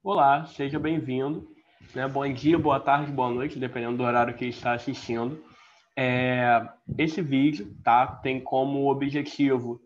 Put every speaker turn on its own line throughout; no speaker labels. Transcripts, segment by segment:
Olá, seja bem-vindo, né? Bom dia, boa tarde, boa noite, dependendo do horário que está assistindo. Esse vídeo, tá, tem como objetivo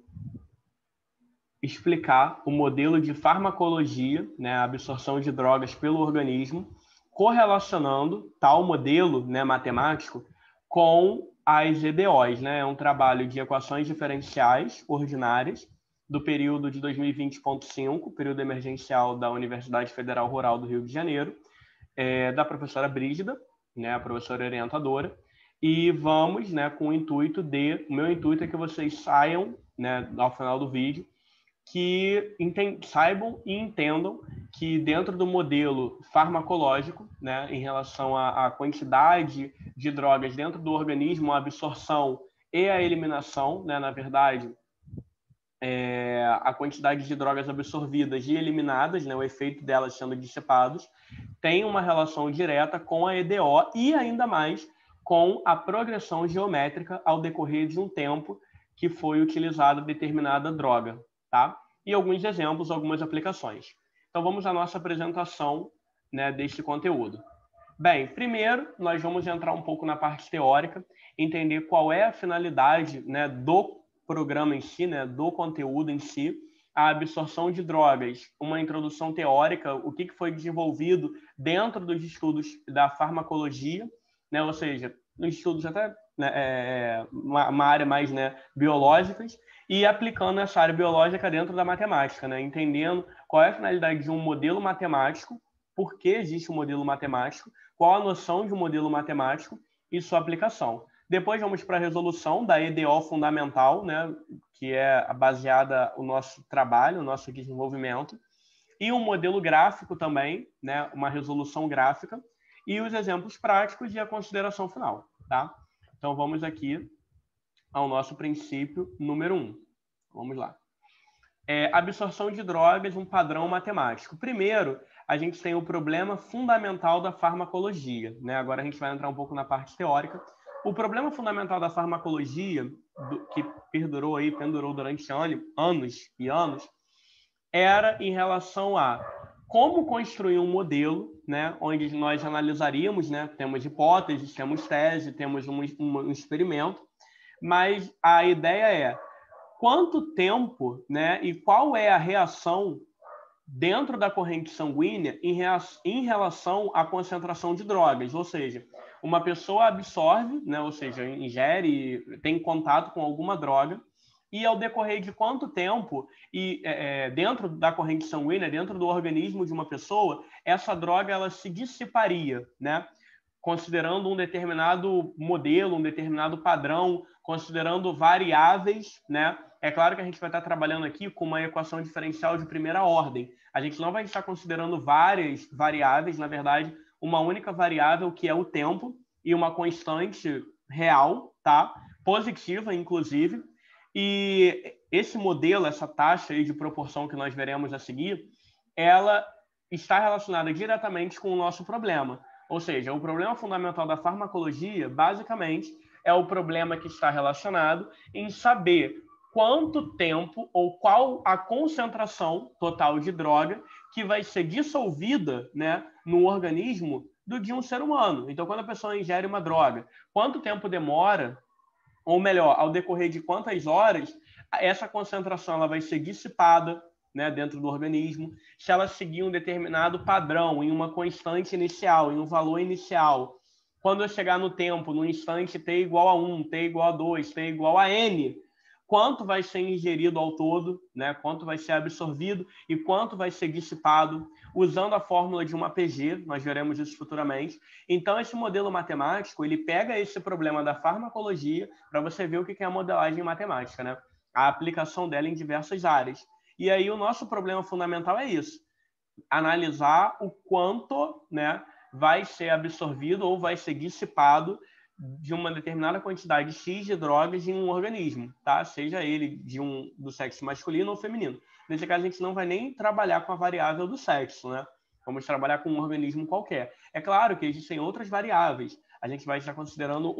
explicar o modelo de farmacologia, né, a absorção de drogas pelo organismo, correlacionando tal modelo, né, matemático com as EDOs, né? É um trabalho de equações diferenciais ordinárias do período de 2020.5, período emergencial da Universidade Federal Rural do Rio de Janeiro, da professora Brígida, né, a professora orientadora, e vamos, né, com o intuito o meu intuito é que vocês saiam, né, ao final do vídeo, que saibam e entendam que dentro do modelo farmacológico, né, em relação à quantidade de drogas dentro do organismo, a absorção e a eliminação, né, na verdade, a quantidade de drogas absorvidas e eliminadas, né, o efeito delas sendo dissipados, tem uma relação direta com a EDO e ainda mais com a progressão geométrica ao decorrer de um tempo que foi utilizada determinada droga, tá? E alguns exemplos, algumas aplicações. Então vamos à nossa apresentação, né, deste conteúdo. Bem, primeiro nós vamos entrar um pouco na parte teórica, entender qual é a finalidade, né, do programa em si, né, do conteúdo em si, a absorção de drogas, uma introdução teórica, o que foi desenvolvido dentro dos estudos da farmacologia, né, ou seja, nos estudos até, né, uma área mais, né, biológicas, e aplicando essa área biológica dentro da matemática, né, entendendo qual é a finalidade de um modelo matemático, por que existe um modelo matemático, qual a noção de um modelo matemático e sua aplicação. Depois vamos para a resolução da EDO fundamental, né, que é baseada no nosso trabalho, o nosso desenvolvimento, e um modelo gráfico também, né, uma resolução gráfica, e os exemplos práticos e a consideração final. Tá? Então vamos aqui ao nosso princípio número 1. Vamos lá. Absorção de drogas, um padrão matemático. Primeiro, a gente tem o problema fundamental da farmacologia, né? Agora a gente vai entrar um pouco na parte teórica. O problema fundamental da farmacologia, que pendurou durante anos e anos, era em relação a como construir um modelo, né, onde nós analisaríamos, né, temos hipóteses, temos tese, temos um experimento, mas a ideia é quanto tempo, né, e qual é a reação dentro da corrente sanguínea em relação à concentração de drogas, ou seja, uma pessoa absorve, né, ou seja, ingere, tem contato com alguma droga, e ao decorrer de quanto tempo, dentro da corrente sanguínea, dentro do organismo de uma pessoa, essa droga ela se dissiparia, né? Considerando um determinado modelo, um determinado padrão, considerando variáveis, né? É claro que a gente vai estar trabalhando aqui com uma equação diferencial de primeira ordem. A gente não vai estar considerando várias variáveis, na verdade, uma única variável que é o tempo e uma constante real, tá? Positiva, inclusive. E esse modelo, essa taxa aí de proporção que nós veremos a seguir, ela está relacionada diretamente com o nosso problema. Ou seja, o problema fundamental da farmacologia, basicamente, é o problema que está relacionado em saber quanto tempo ou qual a concentração total de droga que vai ser dissolvida, né, no organismo de um ser humano. Então, quando a pessoa ingere uma droga, quanto tempo demora, ou melhor, ao decorrer de quantas horas, essa concentração ela vai ser dissipada, né, dentro do organismo, se ela seguir um determinado padrão, em uma constante inicial, em um valor inicial. Quando eu chegar no tempo, no instante t igual a 1, t igual a 2, t igual a n, quanto vai ser ingerido ao todo, né, quanto vai ser absorvido e quanto vai ser dissipado, usando a fórmula de uma PG, nós veremos isso futuramente. Então, esse modelo matemático, ele pega esse problema da farmacologia para você ver o que é a modelagem matemática, né? A aplicação dela em diversas áreas. E aí o nosso problema fundamental é isso, analisar o quanto, né, vai ser absorvido ou vai ser dissipado de uma determinada quantidade X de drogas em um organismo, tá? Seja ele do sexo masculino ou feminino. Nesse caso, a gente não vai nem trabalhar com a variável do sexo, né? Vamos trabalhar com um organismo qualquer. É claro que existem outras variáveis. A gente vai estar considerando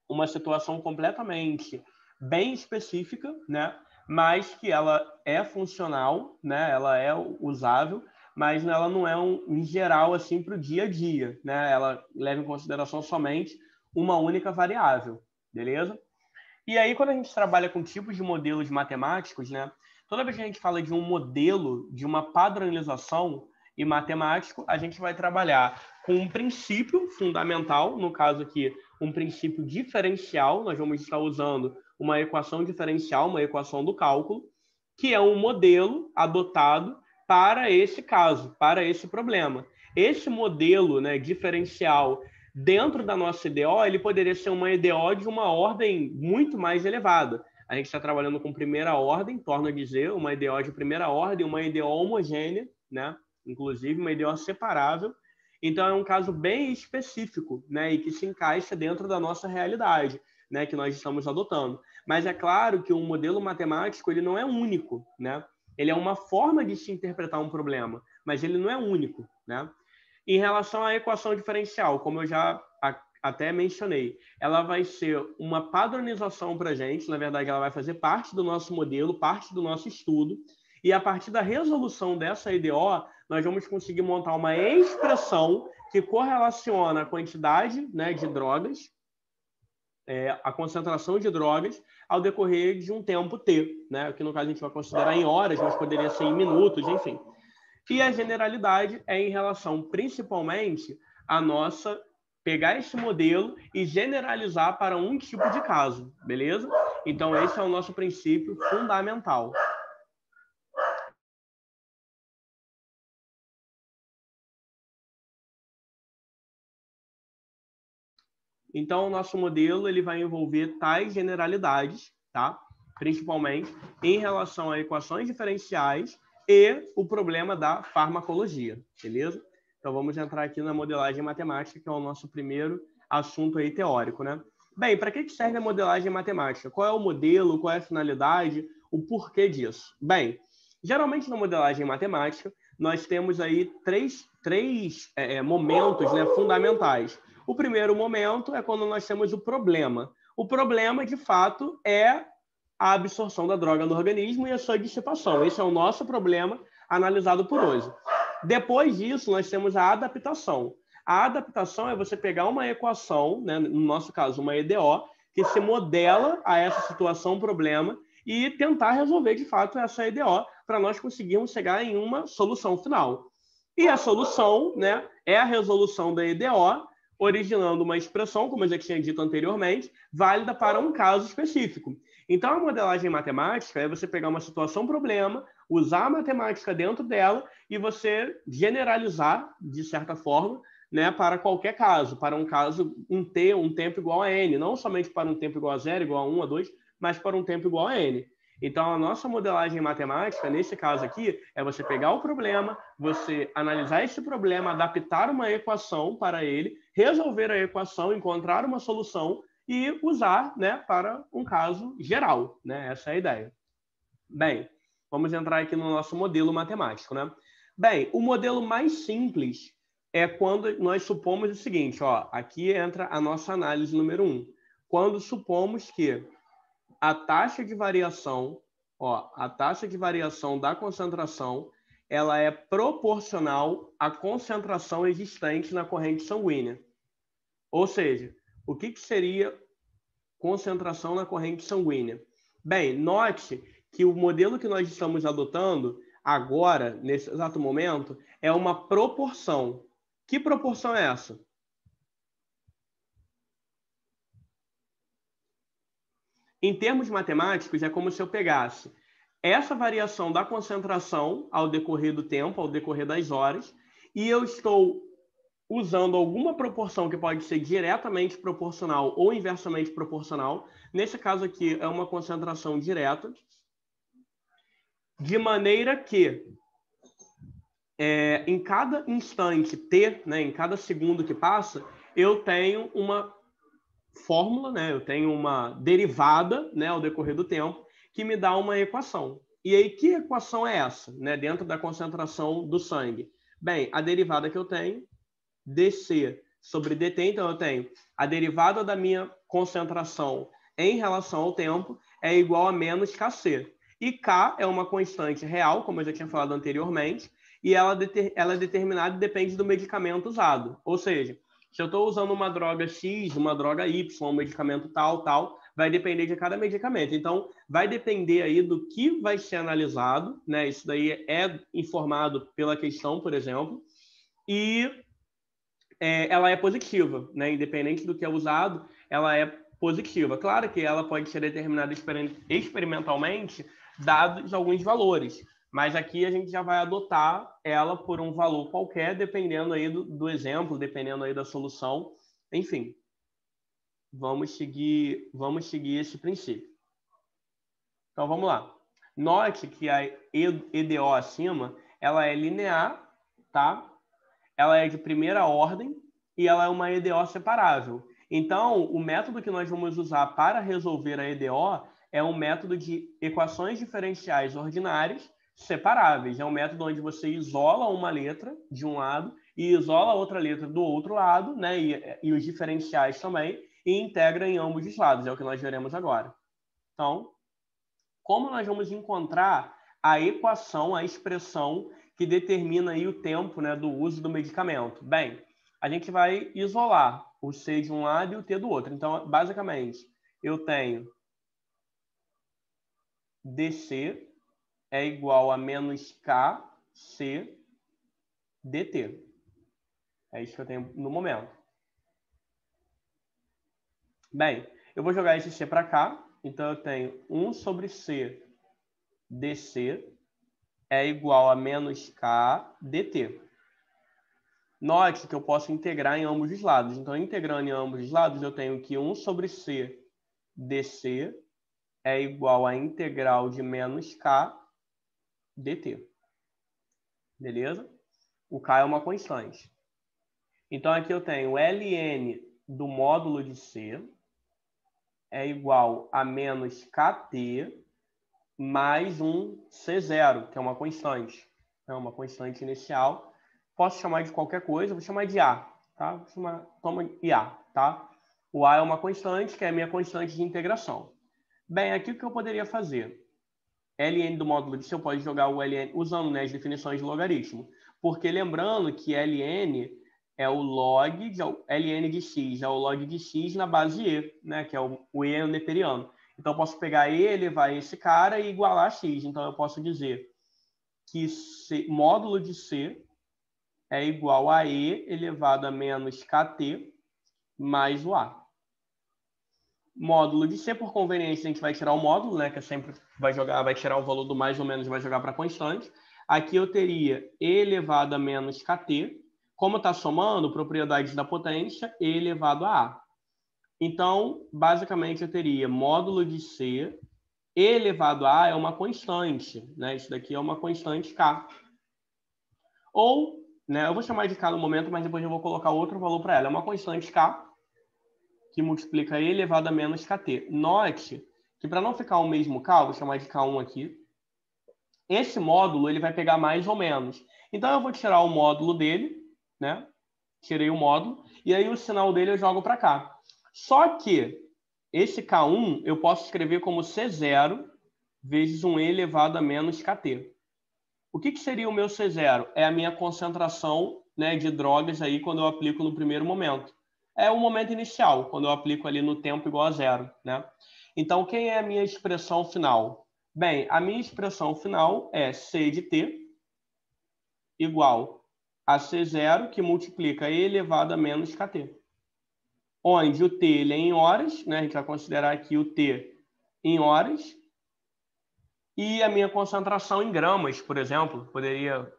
uma situação completamente bem específica, né? Mas que ela é funcional, né? Ela é usável, mas ela não é em geral assim para o dia a dia, né? Ela leva em consideração somente uma única variável, beleza? E aí, quando a gente trabalha com tipos de modelos matemáticos, né? Toda vez que a gente fala de um modelo, de uma padronização e matemático, a gente vai trabalhar com um princípio fundamental, no caso aqui, um princípio diferencial. Nós vamos estar usando uma equação diferencial, uma equação do cálculo, que é um modelo adotado para esse caso, para esse problema. Esse modelo, né, diferencial dentro da nossa EDO, ele poderia ser uma EDO de uma ordem muito mais elevada. A gente está trabalhando com primeira ordem, torno a dizer, uma EDO de primeira ordem, uma EDO homogênea, né? Inclusive uma EDO separável. Então, é um caso bem específico, né? E que se encaixa dentro da nossa realidade, né? Que nós estamos adotando. Mas é claro que um modelo matemático ele não é único, né? Ele é uma forma de se interpretar um problema, mas ele não é único, né? Em relação à equação diferencial, como eu já até mencionei, ela vai ser uma padronização para a gente, na verdade, ela vai fazer parte do nosso modelo, parte do nosso estudo, e a partir da resolução dessa EDO, nós vamos conseguir montar uma expressão que correlaciona a quantidade, né, de drogas, a concentração de drogas, ao decorrer de um tempo T, né, que no caso a gente vai considerar em horas, mas poderia ser em minutos, enfim. E a generalidade é em relação, principalmente, a nossa pegar esse modelo e generalizar para um tipo de caso, beleza? Então, esse é o nosso princípio fundamental. Então, o nosso modelo ele vai envolver tais generalidades, tá? Principalmente em relação a equações diferenciais e o problema da farmacologia, beleza? Então, vamos entrar aqui na modelagem matemática, que é o nosso primeiro assunto aí teórico, né? Bem, para que serve a modelagem matemática? Qual é o modelo, qual é a finalidade, o porquê disso? Bem, geralmente na modelagem matemática, nós temos aí três momentos, né, fundamentais. O primeiro momento é quando nós temos o problema. O problema, de fato, é a absorção da droga no organismo e a sua dissipação. Esse é o nosso problema analisado por hoje. Depois disso, nós temos a adaptação. A adaptação é você pegar uma equação, né, no nosso caso, uma EDO, que se modela a essa situação, problema, e tentar resolver, de fato, essa EDO para nós conseguirmos chegar em uma solução final. E a solução, né, é a resolução da EDO, originando uma expressão, como eu já tinha dito anteriormente, válida para um caso específico. Então, a modelagem matemática é você pegar uma situação-problema, usar a matemática dentro dela e você generalizar, de certa forma, né, para qualquer caso, para um caso, um tempo igual a n, não somente para um tempo igual a 0, igual a 1, a 2, mas para um tempo igual a n. Então, a nossa modelagem matemática, nesse caso aqui, é você pegar o problema, você analisar esse problema, adaptar uma equação para ele, resolver a equação, encontrar uma solução e usar, né, para um caso geral, né? Essa é a ideia. Bem, vamos entrar aqui no nosso modelo matemático, né? Bem, o modelo mais simples é quando nós supomos o seguinte, ó, aqui entra a nossa análise número 1. Quando supomos que a taxa de variação, ó, a taxa de variação da concentração, ela é proporcional à concentração existente na corrente sanguínea. Ou seja, o que seria concentração na corrente sanguínea? Bem, note que o modelo que nós estamos adotando agora, nesse exato momento, é uma proporção. Que proporção é essa? Em termos matemáticos, é como se eu pegasse essa variação da concentração ao decorrer do tempo, ao decorrer das horas, e eu estou usando alguma proporção que pode ser diretamente proporcional ou inversamente proporcional. Nesse caso aqui, é uma concentração direta, de maneira que em cada instante t, né, em cada segundo que passa, eu tenho uma fórmula, né, eu tenho uma derivada, né, ao decorrer do tempo, que me dá uma equação. E aí, que equação é essa, né, dentro da concentração do sangue? Bem, a derivada que eu tenho, dc sobre dt, então eu tenho a derivada da minha concentração em relação ao tempo é igual a menos kc. E K é uma constante real, como eu já tinha falado anteriormente, e ela é determinada e depende do medicamento usado. Ou seja, se eu estou usando uma droga X, uma droga Y, um medicamento tal, vai depender de cada medicamento. Então, vai depender aí do que vai ser analisado, né? Isso daí é informado pela questão, por exemplo, e ela é positiva, né? Independente do que é usado, ela é positiva. Claro que ela pode ser determinada experimentalmente, dados alguns valores, mas aqui a gente já vai adotar ela por um valor qualquer, dependendo aí do exemplo, dependendo aí da solução, enfim. Vamos seguir esse princípio. Então, vamos lá. Note que a EDO acima, ela é linear, tá? Ela é de primeira ordem e ela é uma EDO separável. Então, o método que nós vamos usar para resolver a EDO é um método de equações diferenciais ordinárias separáveis. É um método onde você isola uma letra de um lado e isola outra letra do outro lado, né? E os diferenciais também, e integra em ambos os lados. É o que nós veremos agora. Então, como nós vamos encontrar a equação, a expressão que determina aí o tempo, né, do uso do medicamento? Bem, a gente vai isolar o C de um lado e o T do outro. Então, basicamente, eu tenho DC é igual a menos KC DT. É isso que eu tenho no momento. Bem, eu vou jogar esse C para cá. Então, eu tenho 1 sobre C DC é igual a menos K dt. Note que eu posso integrar em ambos os lados. Então, integrando em ambos os lados, eu tenho que 1 sobre C dC é igual a integral de menos K dt. Beleza? O K é uma constante. Então, aqui eu tenho ln do módulo de C é igual a menos KT mais um C0, que é uma constante. É uma constante inicial. Posso chamar de qualquer coisa, vou chamar de A, tá? Toma IA, tá? O A é uma constante, que é a minha constante de integração. Bem, aqui o que eu poderia fazer? ln do módulo de C, eu posso jogar o ln usando, né, as definições de logaritmo. Porque lembrando que ln é o log de ln de x, é o log de x na base e, né, que é o e neperiano. Então, eu posso pegar e elevar esse cara e igualar a x. Então, eu posso dizer que módulo de C é igual a e elevado a menos kt mais o a. Módulo de C, por conveniência, a gente vai tirar o módulo, né, que sempre vai tirar o valor do mais ou menos e vai jogar para constante. Aqui eu teria e elevado a menos kt. Como está somando, propriedades da potência, e elevado a a. Então, basicamente, eu teria módulo de C e elevado a é uma constante, né? Isso daqui é uma constante K. Ou, né, eu vou chamar de K no momento, mas depois eu vou colocar outro valor para ela. É uma constante K que multiplica e elevado a menos KT. Note que para não ficar o mesmo K, eu vou chamar de K1 aqui, esse módulo ele vai pegar mais ou menos. Então, eu vou tirar o módulo dele, né? Tirei o módulo, e aí o sinal dele eu jogo para cá. Só que esse K1 eu posso escrever como C0 vezes um E elevado a menos KT. O que seria o meu C0? É a minha concentração, né, de drogas aí quando eu aplico no primeiro momento. É o momento inicial, quando eu aplico ali no tempo igual a zero, né? Então, quem é a minha expressão final? Bem, a minha expressão final é C de T igual a C0, que multiplica E elevado a menos KT. Onde o T ele é em horas, né? A gente vai considerar aqui o T em horas. E a minha concentração em gramas, por exemplo, poderia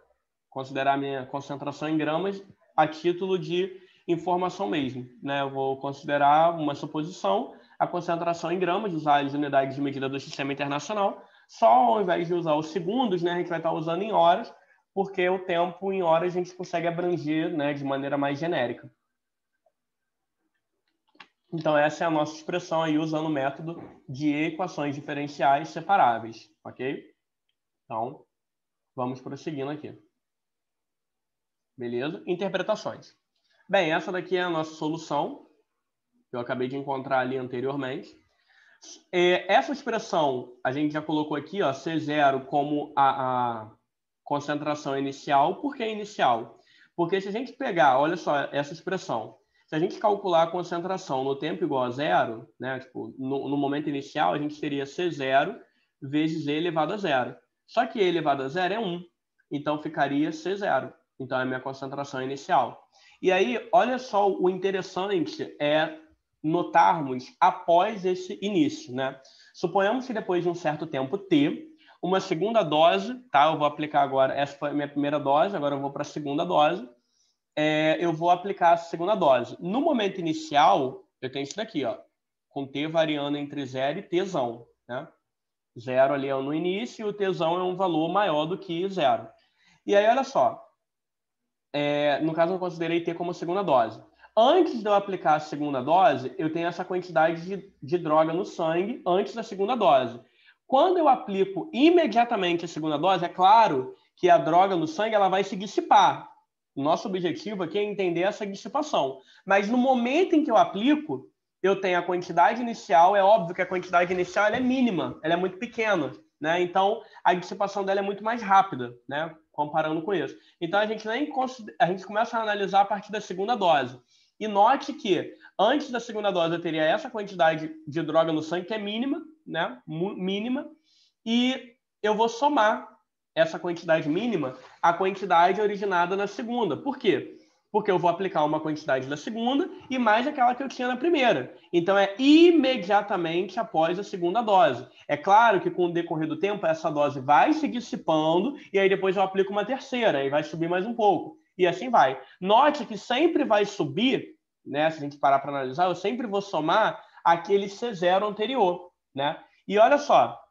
considerar a minha concentração em gramas a título de informação mesmo, né? Eu vou considerar uma suposição, a concentração em gramas, usar as unidades de medida do sistema internacional, só ao invés de usar os segundos, né, a gente vai estar usando em horas, porque o tempo em horas a gente consegue abranger, né, de maneira mais genérica. Então, essa é a nossa expressão aí usando o método de equações diferenciais separáveis, ok? Então, vamos prosseguindo aqui. Beleza? Interpretações. Bem, essa daqui é a nossa solução, que eu acabei de encontrar ali anteriormente. Essa expressão, a gente já colocou aqui, ó, C0 como a concentração inicial. Por que inicial? Porque se a gente pegar, olha só essa expressão, se a gente calcular a concentração no tempo igual a zero, né, tipo, no momento inicial, a gente teria C0 vezes E elevado a zero. Só que E elevado a zero é 1, então ficaria C0. Então é a minha concentração inicial. E aí, olha só, o interessante é notarmos após esse início, né? Suponhamos que depois de um certo tempo T, uma segunda dose, tá? Eu vou aplicar agora, essa foi a minha primeira dose, agora eu vou para a segunda dose. Eu vou aplicar a segunda dose. No momento inicial, eu tenho isso daqui, ó, com T variando entre 0 e Tzão, né? 0 ali é no início e o Tzão é um valor maior do que 0. E aí, olha só, no caso eu considerei T como segunda dose. Antes de eu aplicar a segunda dose, eu tenho essa quantidade de droga no sangue antes da segunda dose. Quando eu aplico imediatamente a segunda dose, é claro que a droga no sangue ela vai se dissipar. O nosso objetivo aqui é entender essa dissipação. Mas no momento em que eu aplico, eu tenho a quantidade inicial, é óbvio que a quantidade inicial ela é mínima, ela é muito pequena, né? Então, a dissipação dela é muito mais rápida, né? Comparando com isso. Então, a gente começa a analisar a partir da segunda dose. E note que antes da segunda dose eu teria essa quantidade de droga no sangue, que é mínima, né? Mínima, e eu vou somar essa quantidade mínima à quantidade originada na segunda. Por quê? Porque eu vou aplicar uma quantidade da segunda e mais aquela que eu tinha na primeira. Então, é imediatamente após a segunda dose. É claro que com o decorrer do tempo, essa dose vai se dissipando e aí depois eu aplico uma terceira e vai subir mais um pouco. E assim vai. Note que sempre vai subir, né? Se a gente parar para analisar, eu sempre vou somar aquele C0 anterior, né? E olha só,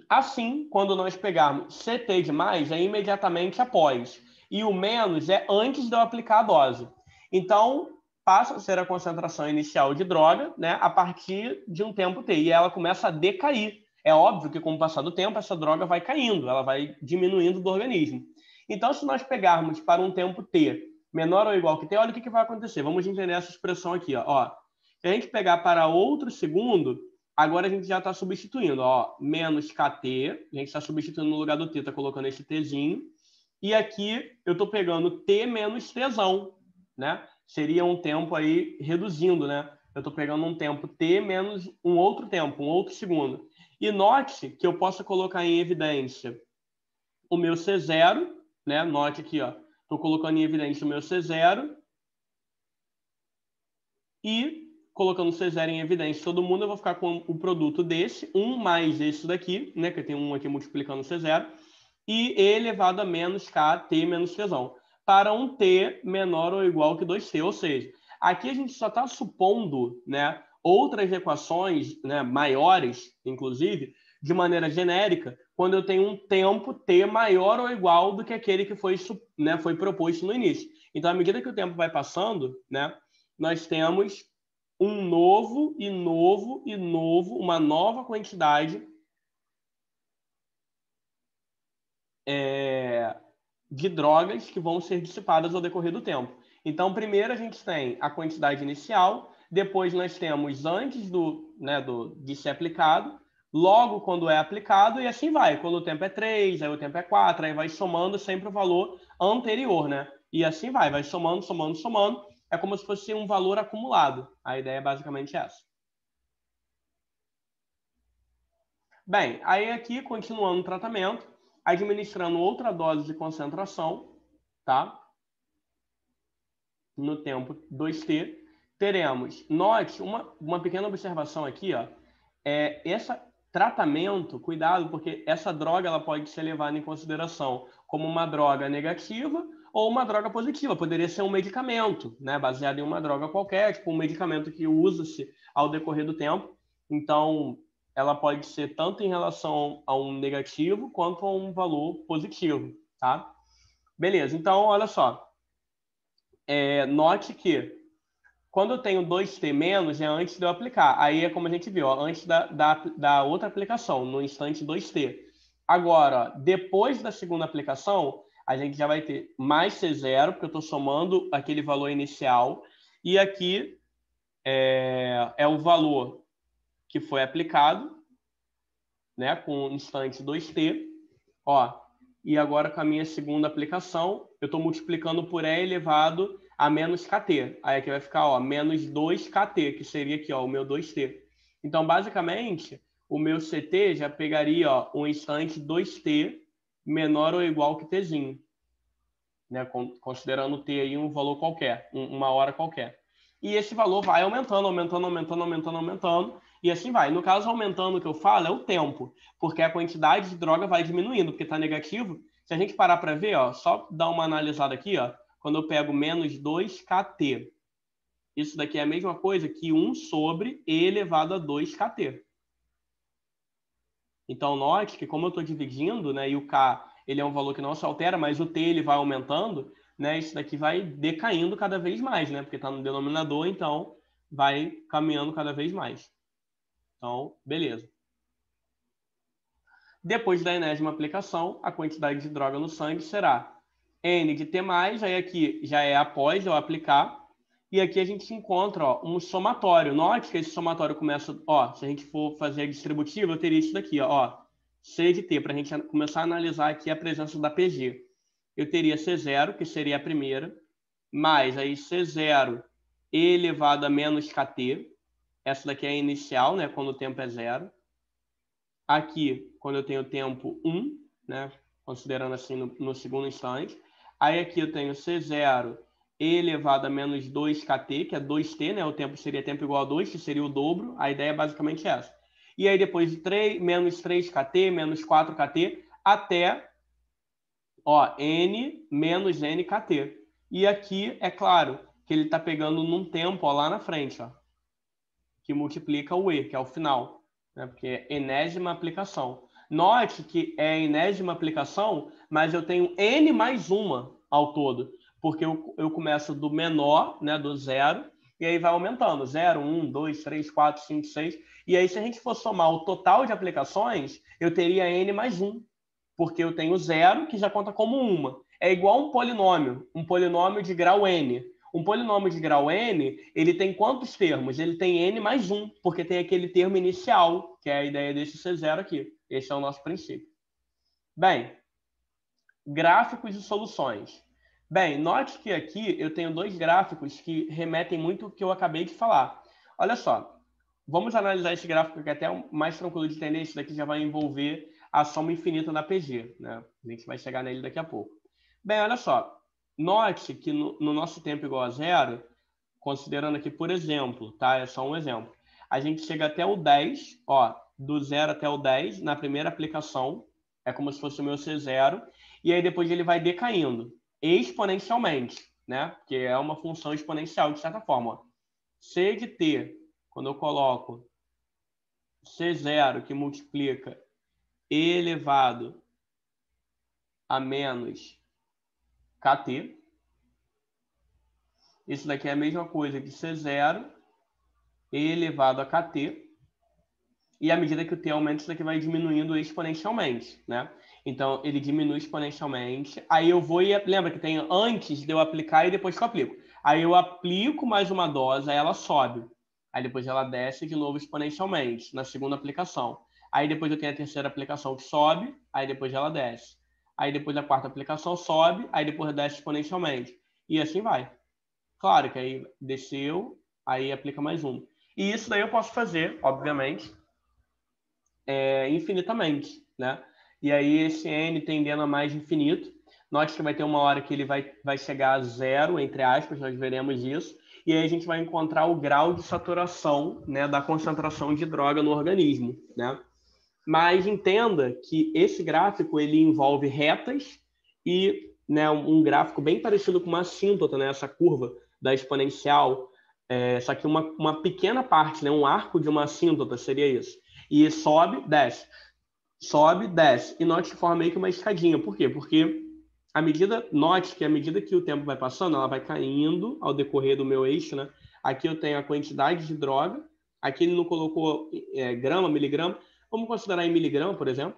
assim, quando nós pegarmos CT de mais, é imediatamente após. E o menos é antes de eu aplicar a dose. Então, passa a ser a concentração inicial de droga, né, a partir de um tempo T. E ela começa a decair. É óbvio que, com o passar do tempo, essa droga vai caindo, ela vai diminuindo do organismo. Então, se nós pegarmos para um tempo T menor ou igual que T, olha o que vai acontecer. Vamos entender essa expressão aqui. Ó. Se a gente pegar para outro segundo, agora a gente já está substituindo, ó, menos KT, a gente está substituindo no lugar do T, está colocando esse Tzinho, e aqui eu estou pegando T menos Tzão, né? Seria um tempo aí reduzindo, né? Eu estou pegando um tempo T menos um outro tempo, um outro segundo. E note que eu posso colocar em evidência o meu C0, né? Note aqui, ó, estou colocando em evidência o meu C0 e colocando C0 em evidência todo mundo, eu vou ficar com o produto desse, 1 mais esse daqui, né, que eu tenho 1 aqui multiplicando C0, e E elevado a menos KT menos Tzão, para um T menor ou igual que 2T. Ou seja, aqui a gente só está supondo, né, outras equações, né, maiores, inclusive, de maneira genérica, quando eu tenho um tempo T maior ou igual do que aquele que foi, né, foi proposto no início. Então, à medida que o tempo vai passando, né, nós temos um novo e novo e novo, uma nova quantidade de drogas que vão ser dissipadas ao decorrer do tempo. Então, primeiro a gente tem a quantidade inicial, depois nós temos antes de ser aplicado, logo quando é aplicado, e assim vai. Quando o tempo é 3, aí o tempo é 4, aí vai somando sempre o valor anterior, né? E assim vai somando, somando, somando. É como se fosse um valor acumulado. A ideia é basicamente essa. Bem, aí aqui, continuando o tratamento, administrando outra dose de concentração, tá? No tempo 2T, teremos, note, uma pequena observação aqui, ó, esse tratamento, cuidado, porque essa droga ela pode ser levada em consideração como uma droga negativa ou uma droga positiva. Poderia ser um medicamento, né, baseado em uma droga qualquer, tipo um medicamento que usa-se ao decorrer do tempo. Então, ela pode ser tanto em relação a um negativo quanto a um valor positivo, tá? Beleza, então, olha só. Note que quando eu tenho 2T menos, é antes de eu aplicar. Aí é como a gente viu, ó, antes da outra aplicação, no instante 2T. Agora, ó, depois da segunda aplicação, a gente já vai ter mais C0, porque eu estou somando aquele valor inicial. E aqui é o valor que foi aplicado, né, com instante 2t, ó, e agora com a minha segunda aplicação, eu estou multiplicando por E elevado a menos kt. Aí aqui vai ficar, ó, menos 2kt, que seria aqui, ó, o meu 2t. Então, basicamente, o meu CT já pegaria, ó, um instante 2t menor ou igual que tzinho, né, considerando t aí um valor qualquer, uma hora qualquer. E esse valor vai aumentando, aumentando, aumentando, aumentando, aumentando, e assim vai. No caso, aumentando, o que eu falo é o tempo, porque a quantidade de droga vai diminuindo, porque está negativo. Se a gente parar para ver, ó, só dar uma analisada aqui, ó, quando eu pego menos 2kt, isso daqui é a mesma coisa que 1 sobre E elevado a 2kt. Então, note que como eu estou dividindo, né, e o K ele é um valor que não se altera, mas o T ele vai aumentando, né, isso daqui vai decaindo cada vez mais, né, porque está no denominador, então vai caminhando cada vez mais. Então, beleza. Depois da enésima aplicação, a quantidade de droga no sangue será N de T+, aí aqui já é após eu aplicar, e aqui a gente encontra, ó, um somatório. Note que esse somatório começa, ó, se a gente for fazer a distributiva, eu teria isso daqui, ó, C de T, para a gente começar a analisar aqui a presença da PG. Eu teria C0, que seria a primeira, mais aí C0 elevado a menos KT, essa daqui é a inicial, né, quando o tempo é 0. Aqui, quando eu tenho tempo 1, né, considerando assim no segundo instante. Aí aqui eu tenho C0 elevado a menos 2kt, que é 2t, né? O tempo seria tempo igual a 2, que seria o dobro. A ideia é basicamente essa. E aí depois de 3, menos 3kt, menos 4kt, até, ó, n menos nkt. E aqui, é claro, que ele está pegando num tempo, ó, lá na frente, ó, que multiplica o E, que é o final, né? Porque é enésima aplicação. Note que é enésima aplicação, mas eu tenho N mais uma ao todo, porque eu começo do menor, né, do 0, e aí vai aumentando, 0, 1, 2, 3, 4, 5, 6, e aí se a gente for somar o total de aplicações, eu teria N mais 1, porque eu tenho 0, que já conta como uma. É igual um polinômio de grau N. Um polinômio de grau n, ele tem quantos termos? Ele tem n mais 1, porque tem aquele termo inicial, que é a ideia desse C0 aqui. Esse é o nosso princípio. Bem, gráficos e soluções. Bem, note que aqui eu tenho dois gráficos que remetem muito ao que eu acabei de falar. Olha só, vamos analisar esse gráfico que é até mais tranquilo de entender. Isso daqui já vai envolver a soma infinita da PG, né? A gente vai chegar nele daqui a pouco. Bem, olha só. Note que no nosso tempo igual a 0, considerando aqui, por exemplo, tá? É só um exemplo. A gente chega até o 10, ó, do 0 até o 10, na primeira aplicação, é como se fosse o meu C0, e aí depois ele vai decaindo exponencialmente, né? Porque é uma função exponencial, de certa forma. Ó. C de T, quando eu coloco C0, que multiplica E elevado a menos KT, isso daqui é a mesma coisa que C0 elevado a KT, e à medida que o T aumenta, isso daqui vai diminuindo exponencialmente, né? Então, ele diminui exponencialmente, aí eu vou e... Lembra que tem antes de eu aplicar e depois que eu aplico. Aí eu aplico mais uma dose, aí ela sobe. Aí depois ela desce de novo exponencialmente, na segunda aplicação. Aí depois eu tenho a terceira aplicação que sobe, aí depois ela desce. Aí depois a quarta aplicação sobe, aí depois desce exponencialmente. E assim vai. Claro que aí desceu, aí aplica mais um. E isso daí eu posso fazer, obviamente, infinitamente, né? E aí esse n tendendo a mais infinito, note que vai ter uma hora que ele vai chegar a zero, entre aspas, nós veremos isso, e aí a gente vai encontrar o grau de saturação, né, da concentração de droga no organismo, né? Mas entenda que esse gráfico ele envolve retas e, né, um gráfico bem parecido com uma assíntota, né, essa curva da exponencial, só que uma pequena parte, né, um arco de uma assíntota seria isso. E sobe, desce. Sobe, desce. E note que forma meio que uma escadinha. Por quê? Porque note que à medida que o tempo vai passando, ela vai caindo ao decorrer do meu eixo, né? Aqui eu tenho a quantidade de droga. Aqui ele não colocou grama, miligrama. Vamos considerar em miligrama, por exemplo.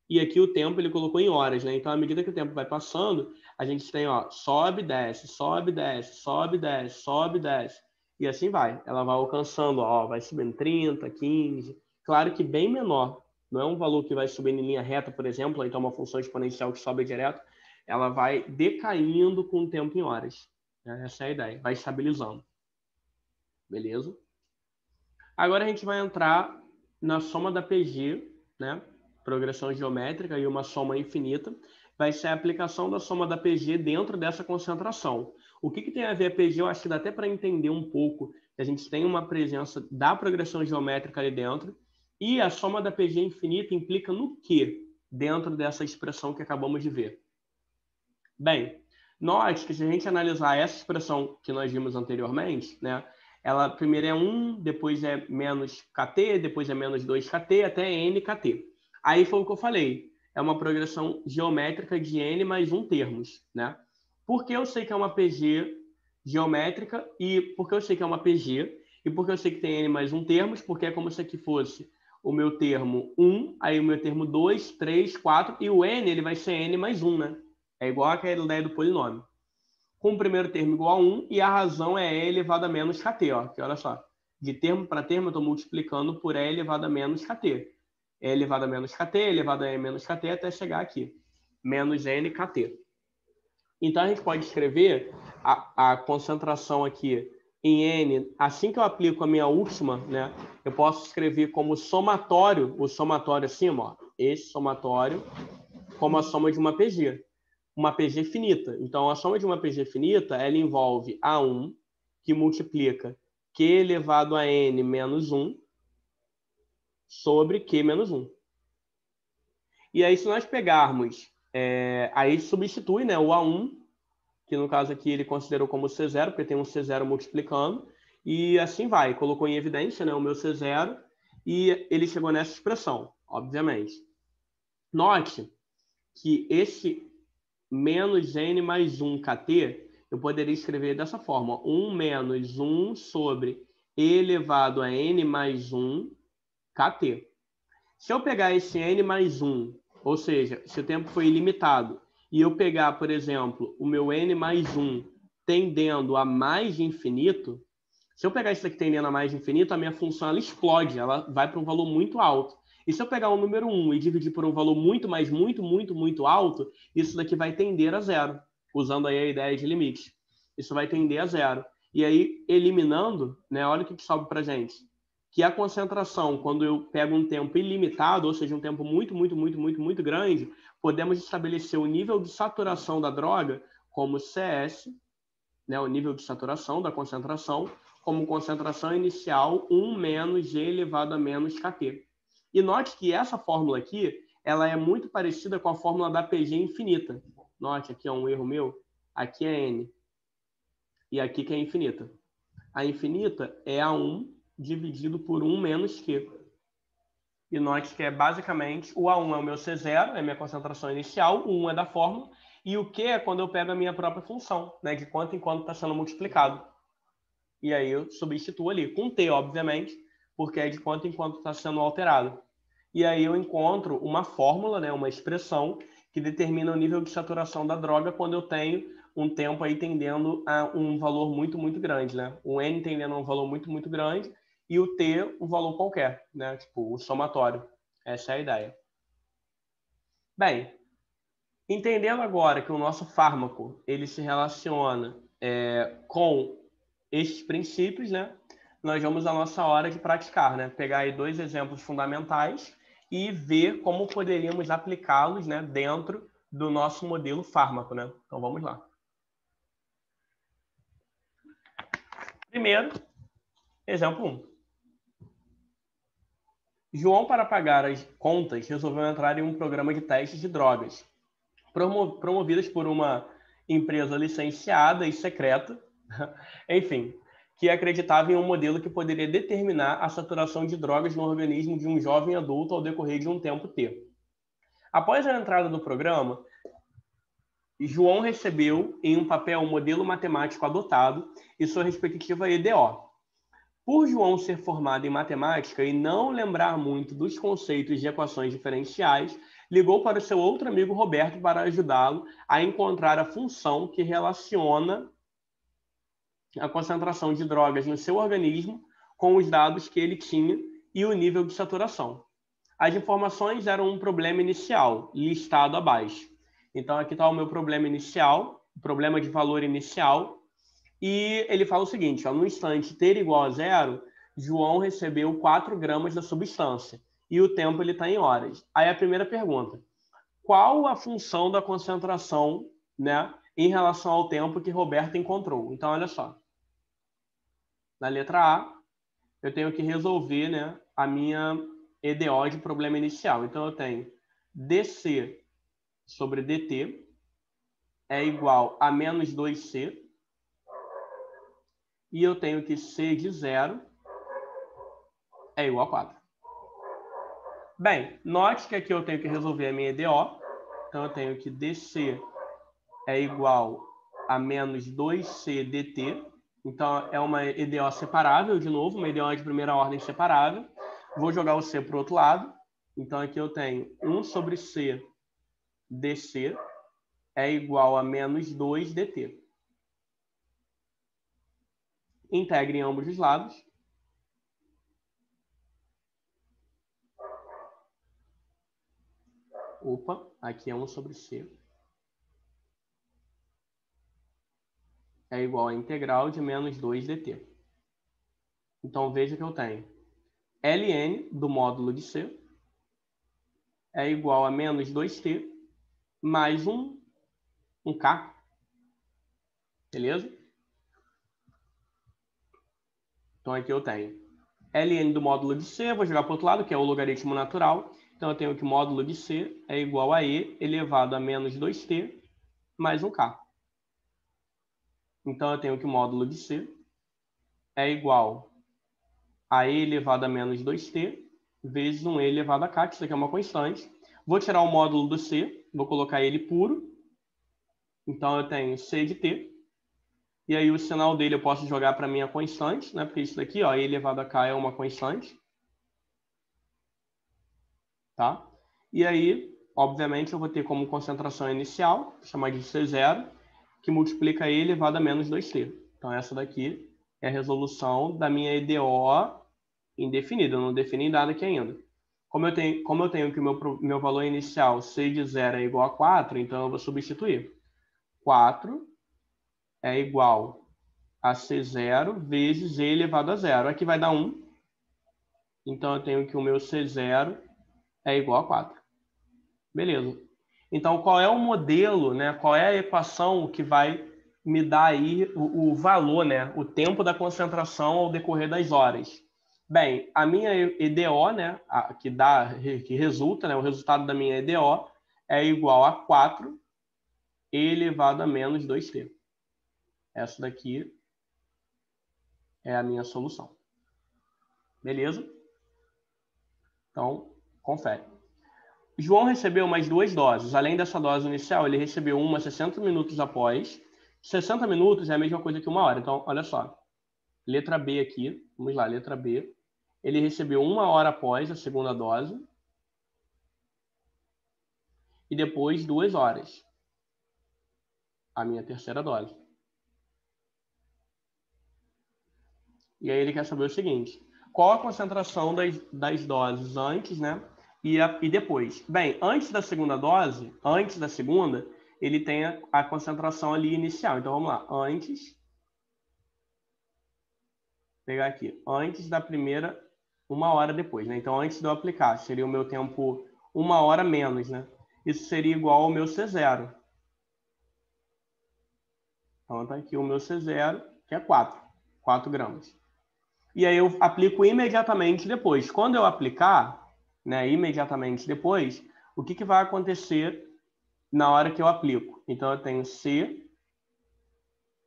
E aqui o tempo ele colocou em horas, né? Então, à medida que o tempo vai passando, a gente tem, ó, sobe, desce, sobe, desce, sobe, desce, sobe, desce. E assim vai. Ela vai alcançando, ó, vai subindo 30, 15. Claro que bem menor. Não é um valor que vai subindo em linha reta, por exemplo, então uma função exponencial que sobe direto, ela vai decaindo com o tempo em horas. Essa é a ideia, vai estabilizando. Beleza? Agora a gente vai entrar na soma da PG, né? Progressão geométrica e uma soma infinita. Vai ser a aplicação da soma da PG dentro dessa concentração. O que tem a ver a PG? Eu acho que dá até para entender um pouco. A gente tem uma presença da progressão geométrica ali dentro. E a soma da PG infinita implica no quê dentro dessa expressão que acabamos de ver? Bem, note que se a gente analisar essa expressão que nós vimos anteriormente, né? Ela primeiro é 1, depois é menos kt, depois é menos 2kt, até nkt. Aí foi o que eu falei. É uma progressão geométrica de n mais 1 termos, né? Porque eu sei que é uma PG geométrica e porque eu sei que é uma PG e porque eu sei que tem n mais 1 termos, porque é como se aqui fosse o meu termo 1, aí o meu termo 2, 3, 4 e o n ele vai ser n mais 1, né? É igual àquela ideia do polinômio. Com o primeiro termo igual a 1 e a razão é e elevado a menos kt. Ó, que olha só, de termo para termo eu estou multiplicando por e elevado a menos kt. E elevado a menos kt, elevado a e menos kt até chegar aqui. Menos nkt. Então a gente pode escrever a concentração aqui em n, assim que eu aplico a minha última, né, eu posso escrever como somatório, o somatório acima, ó, esse somatório, como a soma de uma PG. Uma PG finita. Então, a soma de uma PG finita, ela envolve A1, que multiplica Q elevado a N menos 1 sobre Q menos 1. E aí, se nós pegarmos, aí substitui, né, o A1, que no caso aqui ele considerou como C0, porque tem um C0 multiplicando, e assim vai. Colocou em evidência, né, o meu C0, e ele chegou nessa expressão, obviamente. Note que esse menos n mais 1 kt, eu poderia escrever dessa forma. 1 menos 1 sobre e elevado a n mais 1 kt. Se eu pegar esse n mais 1, ou seja, se o tempo foi ilimitado, e eu pegar, por exemplo, o meu n mais 1 tendendo a mais infinito, se eu pegar isso daqui tendendo a mais infinito, a minha função ela explode, ela vai para um valor muito alto. E se eu pegar o número 1 e dividir por um valor muito, mas muito alto, isso daqui vai tender a zero, usando aí a ideia de limite. Isso vai tender a zero. E aí, eliminando, né, olha o que sobra para a gente. Que a concentração, quando eu pego um tempo ilimitado, ou seja, um tempo muito grande, podemos estabelecer o nível de saturação da droga como CS, né, o nível de saturação da concentração, como concentração inicial 1 menos G elevado a menos Kt. E note que essa fórmula aqui, ela é muito parecida com a fórmula da PG infinita. Note, aqui é um erro meu. Aqui é N. E aqui que é infinita. A infinita é A1 dividido por 1 menos Q. E note que é basicamente, o A1 é o meu C0, é a minha concentração inicial, o 1 é da fórmula, e o Q é quando eu pego a minha própria função, né, de quanto em quanto está sendo multiplicado. E aí eu substituo ali, com T, obviamente, porque é de quanto em quanto está sendo alterado. E aí eu encontro uma fórmula, né, uma expressão, que determina o nível de saturação da droga quando eu tenho um tempo aí tendendo a um valor muito grande, né? O N tendendo a um valor muito grande e o T um valor qualquer, né? Tipo, o somatório. Essa é a ideia. Bem, entendendo agora que o nosso fármaco ele se relaciona com esses princípios, né? Nós vamos à nossa hora de praticar, né? Pegar aí 2 exemplos fundamentais e ver como poderíamos aplicá-los, né, dentro do nosso modelo fármaco, né? Então vamos lá. Primeiro, exemplo 1. João, para pagar as contas, resolveu entrar em um programa de testes de drogas, promovidas por uma empresa licenciada e secreta, enfim, que acreditava em um modelo que poderia determinar a saturação de drogas no organismo de um jovem adulto ao decorrer de um tempo T. Após a entrada no programa, João recebeu em um papel um modelo matemático adotado e sua respectiva EDO. Por João ser formado em matemática e não lembrar muito dos conceitos de equações diferenciais, ligou para o seu outro amigo Roberto para ajudá-lo a encontrar a função que relaciona a concentração de drogas no seu organismo com os dados que ele tinha e o nível de saturação. As informações eram um problema inicial, listado abaixo. Então, aqui está o meu problema inicial, o problema de valor inicial, e ele fala o seguinte, ó, no instante t igual a 0, João recebeu 4 gramas da substância, e o tempo está em horas. Aí a primeira pergunta, qual a função da concentração, né, em relação ao tempo que Roberto encontrou? Então, olha só. Na letra A, eu tenho que resolver, né, a minha EDO de problema inicial. Então, eu tenho dC sobre dt é igual a menos 2C. E eu tenho que C de 0 é igual a 4. Bem, note que aqui eu tenho que resolver a minha EDO. Então, eu tenho que dC é igual a menos 2C dt. Então, é uma EDO separável, de novo, uma EDO de primeira ordem separável. Vou jogar o C para o outro lado. Então, aqui eu tenho 1 sobre C dC é igual a menos 2 dt. Integre em ambos os lados. Opa, aqui é 1 sobre C. É igual a integral de menos 2 dt. Então, veja que eu tenho ln do módulo de C é igual a menos 2t mais um k. Beleza? Então, aqui eu tenho ln do módulo de C, vou jogar para o outro lado, que é o logaritmo natural. Então, eu tenho que o módulo de C é igual a e elevado a menos 2t mais um k. Então, eu tenho que o módulo de C é igual a e elevado a menos 2t vezes um e elevado a k, que isso aqui é uma constante. Vou tirar o módulo do C, vou colocar ele puro. Então, eu tenho c de t. E aí, o sinal dele eu posso jogar para a minha constante, né? Porque isso daqui, ó, e elevado a k é uma constante. Tá? E aí, obviamente, eu vou ter como concentração inicial, vou chamar de C0, que multiplica e elevado a menos 2t. Então, essa daqui é a resolução da minha EDO indefinida. Eu não defini nada aqui ainda. Como eu tenho que o meu valor inicial, C de 0, é igual a 4, então eu vou substituir. 4 é igual a C0 vezes E elevado a 0. Aqui vai dar 1. Então, eu tenho que o meu C0 é igual a 4. Beleza. Então, qual é o modelo, né? Qual é a equação que vai me dar aí o valor, né? O tempo da concentração ao decorrer das horas? Bem, a minha EDO, né? Que resulta, né? O resultado da minha EDO é igual a 4 elevado a menos 2t. Essa daqui é a minha solução. Beleza? Então, confere. João recebeu mais 2 doses. Além dessa dose inicial, ele recebeu uma 60 minutos após. 60 minutos é a mesma coisa que 1 hora. Então, olha só. Letra B aqui. Vamos lá, letra B. Ele recebeu 1 hora após a segunda dose. E depois 2 horas. A minha terceira dose. E aí ele quer saber o seguinte. Qual a concentração das doses antes, né? E depois. Bem, antes da segunda dose, ele tem a concentração ali inicial. Então, vamos lá. Antes, pegar aqui. Antes da primeira, 1 hora depois, né? Então, antes de eu aplicar, seria o meu tempo 1 hora menos, né? Isso seria igual ao meu C0. Então, tá aqui o meu C0, que é 4 gramas. E aí eu aplico imediatamente depois. Quando eu aplicar, né, imediatamente depois, o que vai acontecer na hora que eu aplico? Então, eu tenho C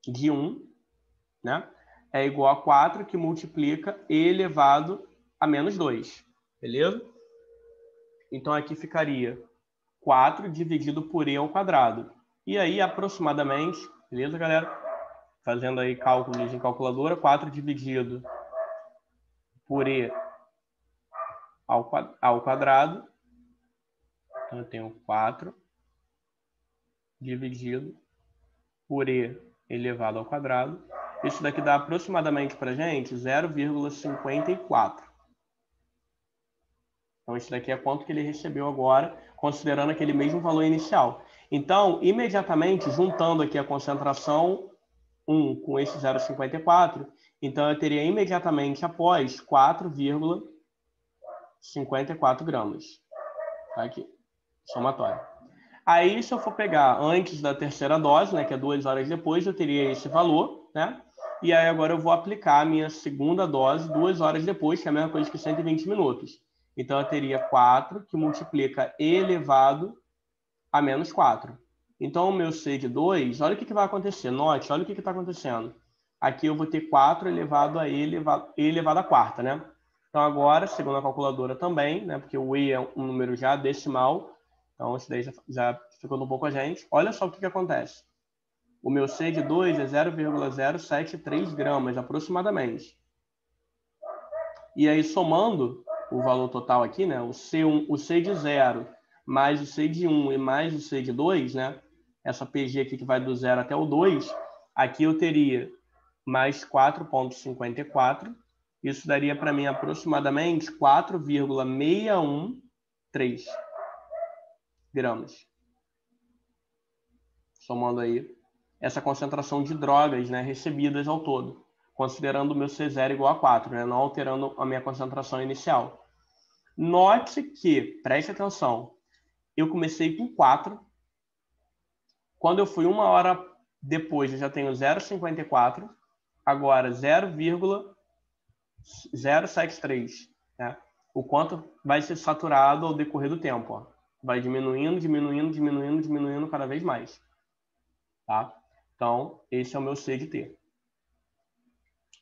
de 1, né, é igual a 4, que multiplica E elevado a menos 2. Beleza? Então, aqui ficaria 4 dividido por E ao quadrado. E aí, aproximadamente, beleza, galera? Fazendo aí cálculos em calculadora, 4 dividido por E ao quadrado. Então, eu tenho 4 dividido por E elevado ao quadrado. Isso daqui dá aproximadamente para a gente 0,54. Então, esse daqui é quanto que ele recebeu agora, considerando aquele mesmo valor inicial. Então, imediatamente, juntando aqui a concentração 1 com esse 0,54, então eu teria imediatamente após 4,54 gramas. Tá aqui, somatório. Aí, se eu for pegar antes da terceira dose, né, que é 2 horas depois, eu teria esse valor, né? E aí agora eu vou aplicar a minha segunda dose 2 horas depois, que é a mesma coisa que 120 minutos. Então, eu teria 4 que multiplica E elevado a menos 4. Então, o meu C de 2, olha o que vai acontecer. Note, olha o que está acontecendo. Aqui eu vou ter 4 elevado a E elevado a quarta, né? Então, agora, segundo a calculadora também, né? Porque o E é um número já decimal. Então, isso daí já ficou um pouco a gente. Olha só o que acontece. O meu C de 2 é 0,073 gramas, aproximadamente. E aí, somando o valor total aqui, né? O C de 0 mais o C de 1 e mais o C de 2, né? Essa PG aqui que vai do 0 até o 2, aqui eu teria mais 4,54. Isso daria para mim aproximadamente 4,613 gramas. Somando aí essa concentração de drogas, né, recebidas ao todo, considerando o meu C0 igual a 4, né, não alterando a minha concentração inicial. Note que, preste atenção, eu comecei com 4. Quando eu fui 1 hora depois, eu já tenho 0,54. Agora, 0,073. Né? O quanto vai ser saturado ao decorrer do tempo. Ó. Vai diminuindo, diminuindo, diminuindo, diminuindo cada vez mais. Tá? Então, esse é o meu C de T.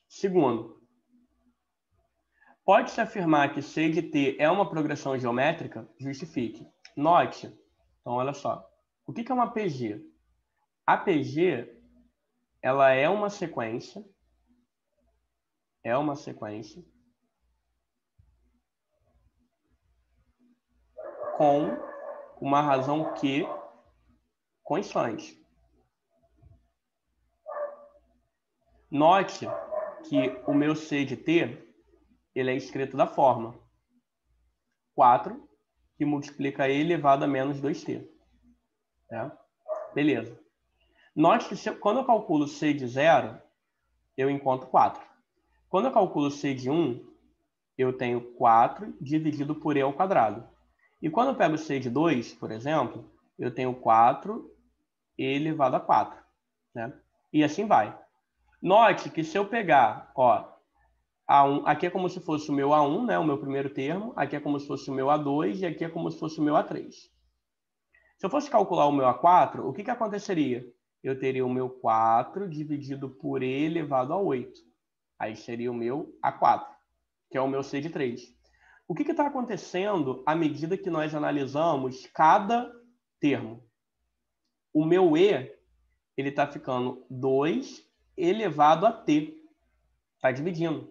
Segundo, pode-se afirmar que C de T é uma progressão geométrica? Justifique. Note. Então, olha só. O que é uma PG? A PG, ela é uma sequência. Com uma razão Q constante. Note que o meu C de T, ele é escrito da forma 4, que multiplica E elevado a menos 2T. Né? Beleza. Note que quando eu calculo C de 0, eu encontro 4. Quando eu calculo C de 1, eu tenho 4 dividido por E ao quadrado. E quando eu pego C de 2, por exemplo, eu tenho 4 E elevado a 4. Né? E assim vai. Note que se eu pegar, ó, A1, aqui é como se fosse o meu A1, né, o meu primeiro termo, aqui é como se fosse o meu A2 e aqui é como se fosse o meu A3. Se eu fosse calcular o meu A4, o que aconteceria? Eu teria o meu 4 dividido por E elevado a 8. Aí seria o meu A4, que é o meu C de 3. O que está acontecendo à medida que nós analisamos cada termo? O meu E, ele está ficando 2 elevado a T. Está dividindo.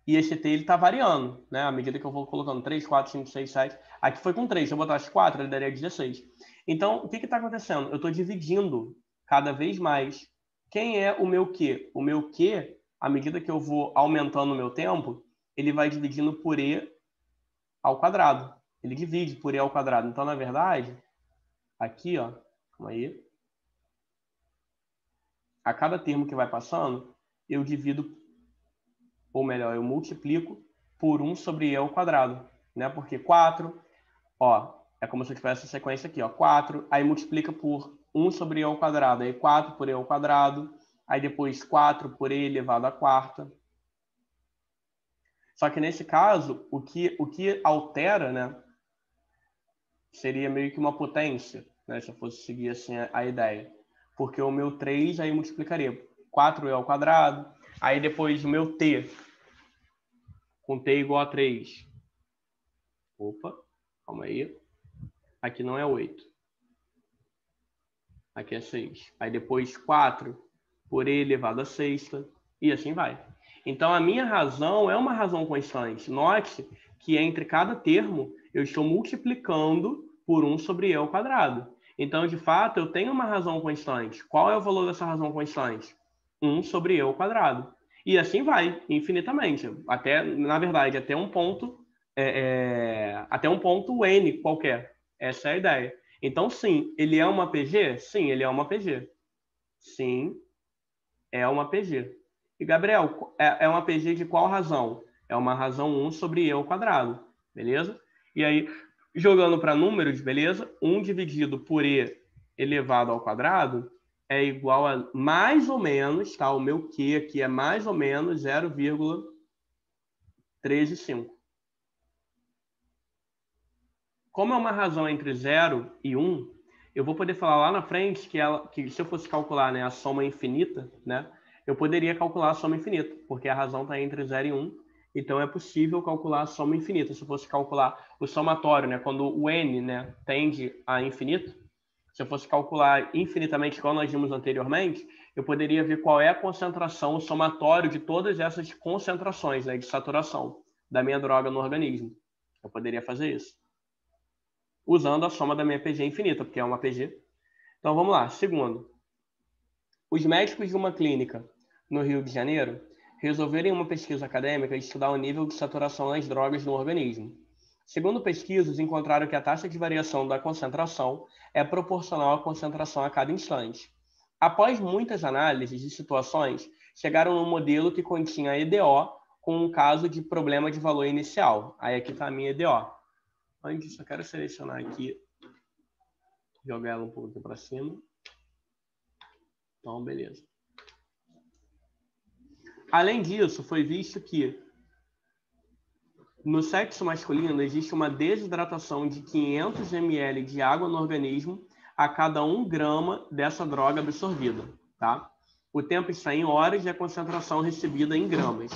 E esse T está variando, né? À medida que eu vou colocando 3, 4, 5, 6, 7. Aqui foi com 3. Se eu botasse 4, ele daria 16. Então, o que está acontecendo? Eu estou dividindo cada vez mais. Quem é o meu Q? O meu Q, à medida que eu vou aumentando o meu tempo, ele vai dividindo por E ao quadrado. Ele divide por E ao quadrado. Então, na verdade, aqui, ó, calma aí. A cada termo que vai passando, eu divido, ou melhor, eu multiplico por 1 sobre E ao quadrado, né? Porque 4, ó, é como se eu tivesse essa sequência aqui, ó, 4, aí multiplica por 1 sobre E ao quadrado, aí 4 por E ao quadrado, aí depois 4 por E elevado à quarta. Só que nesse caso, o que altera, né, seria meio que uma potência, né, se eu fosse seguir assim a ideia. Porque o meu 3 aí multiplicaria 4E ao quadrado, aí depois o meu T, com T igual a 3. Opa, calma aí. Aqui não é 8. Aqui é 6. Aí depois 4 por E elevado a sexta. E assim vai. Então, a minha razão é uma razão constante. Note que entre cada termo, eu estou multiplicando por 1 sobre E ao quadrado. Então, de fato, eu tenho uma razão constante. Qual é o valor dessa razão constante? 1 sobre E ao quadrado. E assim vai, infinitamente. Até, na verdade, até um ponto até um ponto N qualquer. Essa é a ideia. Então, sim, ele é uma PG? Sim, ele é uma PG. Sim, é uma PG. E, Gabriel, é uma PG de qual razão? É uma razão 1 sobre E ao quadrado, beleza? E aí, jogando para números, beleza? 1 dividido por E elevado ao quadrado é igual a mais ou menos, tá? O meu Q aqui é mais ou menos 0,135. Como é uma razão entre 0 e 1, eu vou poder falar lá na frente que se eu fosse calcular, né, a soma infinita, né, eu poderia calcular a soma infinita, porque a razão está entre 0 e 1, então é possível calcular a soma infinita. Se eu fosse calcular o somatório, né, quando o n, né, tende a infinito, se eu fosse calcular infinitamente, como nós vimos anteriormente, eu poderia ver qual é a concentração, o somatório de todas essas concentrações, né, de saturação da minha droga no organismo. Eu poderia fazer isso usando a soma da minha PG infinita, porque é uma PG. Então, vamos lá. Segundo, os médicos de uma clínica no Rio de Janeiro resolveram, em uma pesquisa acadêmica, estudar o nível de saturação das drogas no organismo. Segundo pesquisas, encontraram que a taxa de variação da concentração é proporcional à concentração a cada instante. Após muitas análises de situações, chegaram num modelo que continha EDO com um caso de problema de valor inicial. Aí aqui está a minha EDO. Antes, só quero selecionar aqui, jogar ela um pouco para cima. Então, beleza. Além disso, foi visto que no sexo masculino existe uma desidratação de 500 ml de água no organismo a cada 1 grama dessa droga absorvida, tá? O tempo está em horas e a concentração recebida em gramas.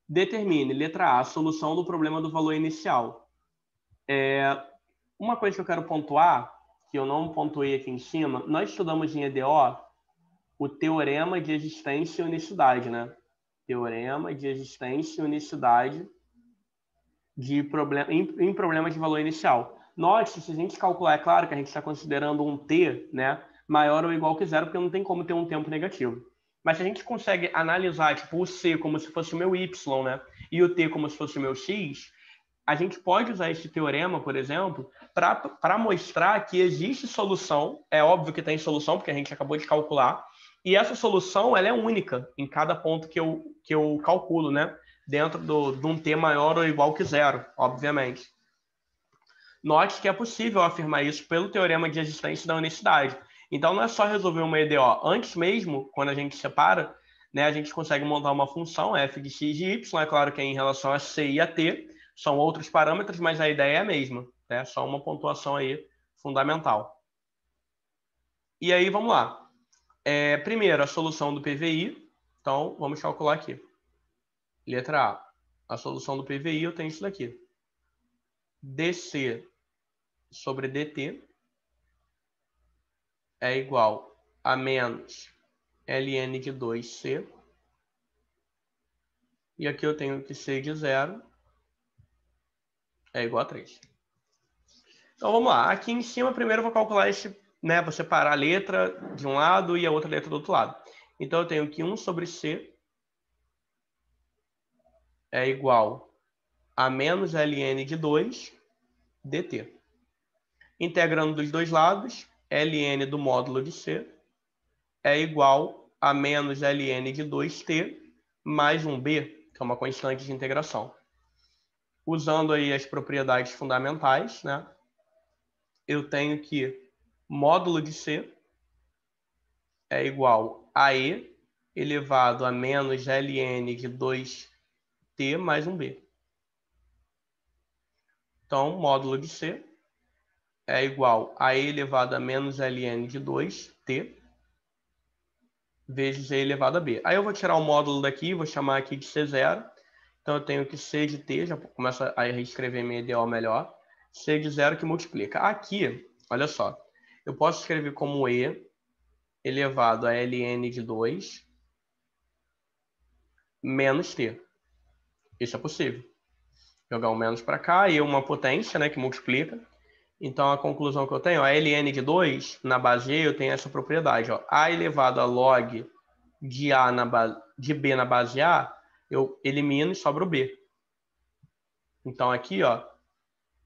Determine, letra A, a solução do problema do valor inicial. Uma coisa que eu quero pontuar, que eu não pontuei aqui em cima, nós estudamos em EDO o teorema de existência e unicidade, né? Teorema de existência e unicidade em problemas de valor inicial. Note, se a gente calcular, é claro que a gente está considerando um t, né, maior ou igual que zero, porque não tem como ter um tempo negativo. Mas se a gente consegue analisar tipo, o c como se fosse o meu y, né, e o t como se fosse o meu x, a gente pode usar este teorema, por exemplo, para mostrar que existe solução. É óbvio que tem solução, porque a gente acabou de calcular. E essa solução ela é única em cada ponto que eu calculo, né? Dentro de um t maior ou igual que zero, obviamente. Note que é possível afirmar isso pelo teorema de existência da unicidade. Então, não é só resolver uma EDO. Antes mesmo, quando a gente separa, né, a gente consegue montar uma função f de x e de y. É claro que é em relação a c e a t. São outros parâmetros, mas a ideia é a mesma. Né? Só uma pontuação aí fundamental. E aí, vamos lá. Primeiro, a solução do PVI. Então, vamos calcular aqui. Letra A. A solução do PVI eu tenho isso daqui. dC sobre dt é igual a menos ln de 2c. E aqui eu tenho que c de 0 é igual a 3. Então, vamos lá. Aqui em cima, primeiro eu vou calcular esse, né? Vou separar a letra de um lado e a outra letra do outro lado. Então, eu tenho que 1 sobre c é igual a menos ln de 2 dt. Integrando dos dois lados, ln do módulo de c é igual a menos ln de 2t mais 1b, que é uma constante de integração. Usando aí as propriedades fundamentais, né? Eu tenho que módulo de c é igual a e elevado a menos ln de 2t mais 1b. Então, módulo de c é igual a e elevado a menos ln de 2t vezes e elevado a b. Aí eu vou tirar o módulo daqui, vou chamar aqui de C0. Então eu tenho que C de t, já começo a reescrever minha ideal melhor. C de 0 que multiplica. Aqui, olha só, eu posso escrever como E elevado a ln de 2 menos t. Isso é possível. Jogar o menos para cá e uma potência, né, que multiplica. Então a conclusão que eu tenho, a ln de 2, na base E, eu tenho essa propriedade. Ó, a elevado a log de b na base A, eu elimino e sobra o b. Então, aqui, ó,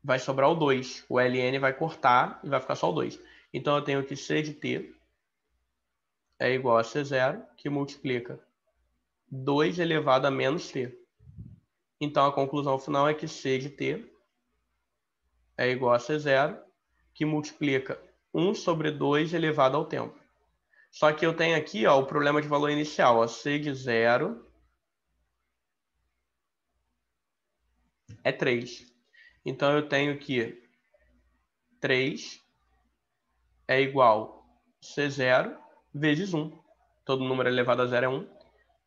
vai sobrar o 2. O ln vai cortar e vai ficar só o 2. Então, eu tenho que C de t é igual a C0, que multiplica 2 elevado a menos t. Então, a conclusão final é que C de t é igual a C0, que multiplica 1 sobre 2 elevado ao tempo. Só que eu tenho aqui, ó, o problema de valor inicial. Ó, C de 0 é 3. Então, eu tenho que 3 é igual a C0 vezes 1. Todo número elevado a 0 é 1.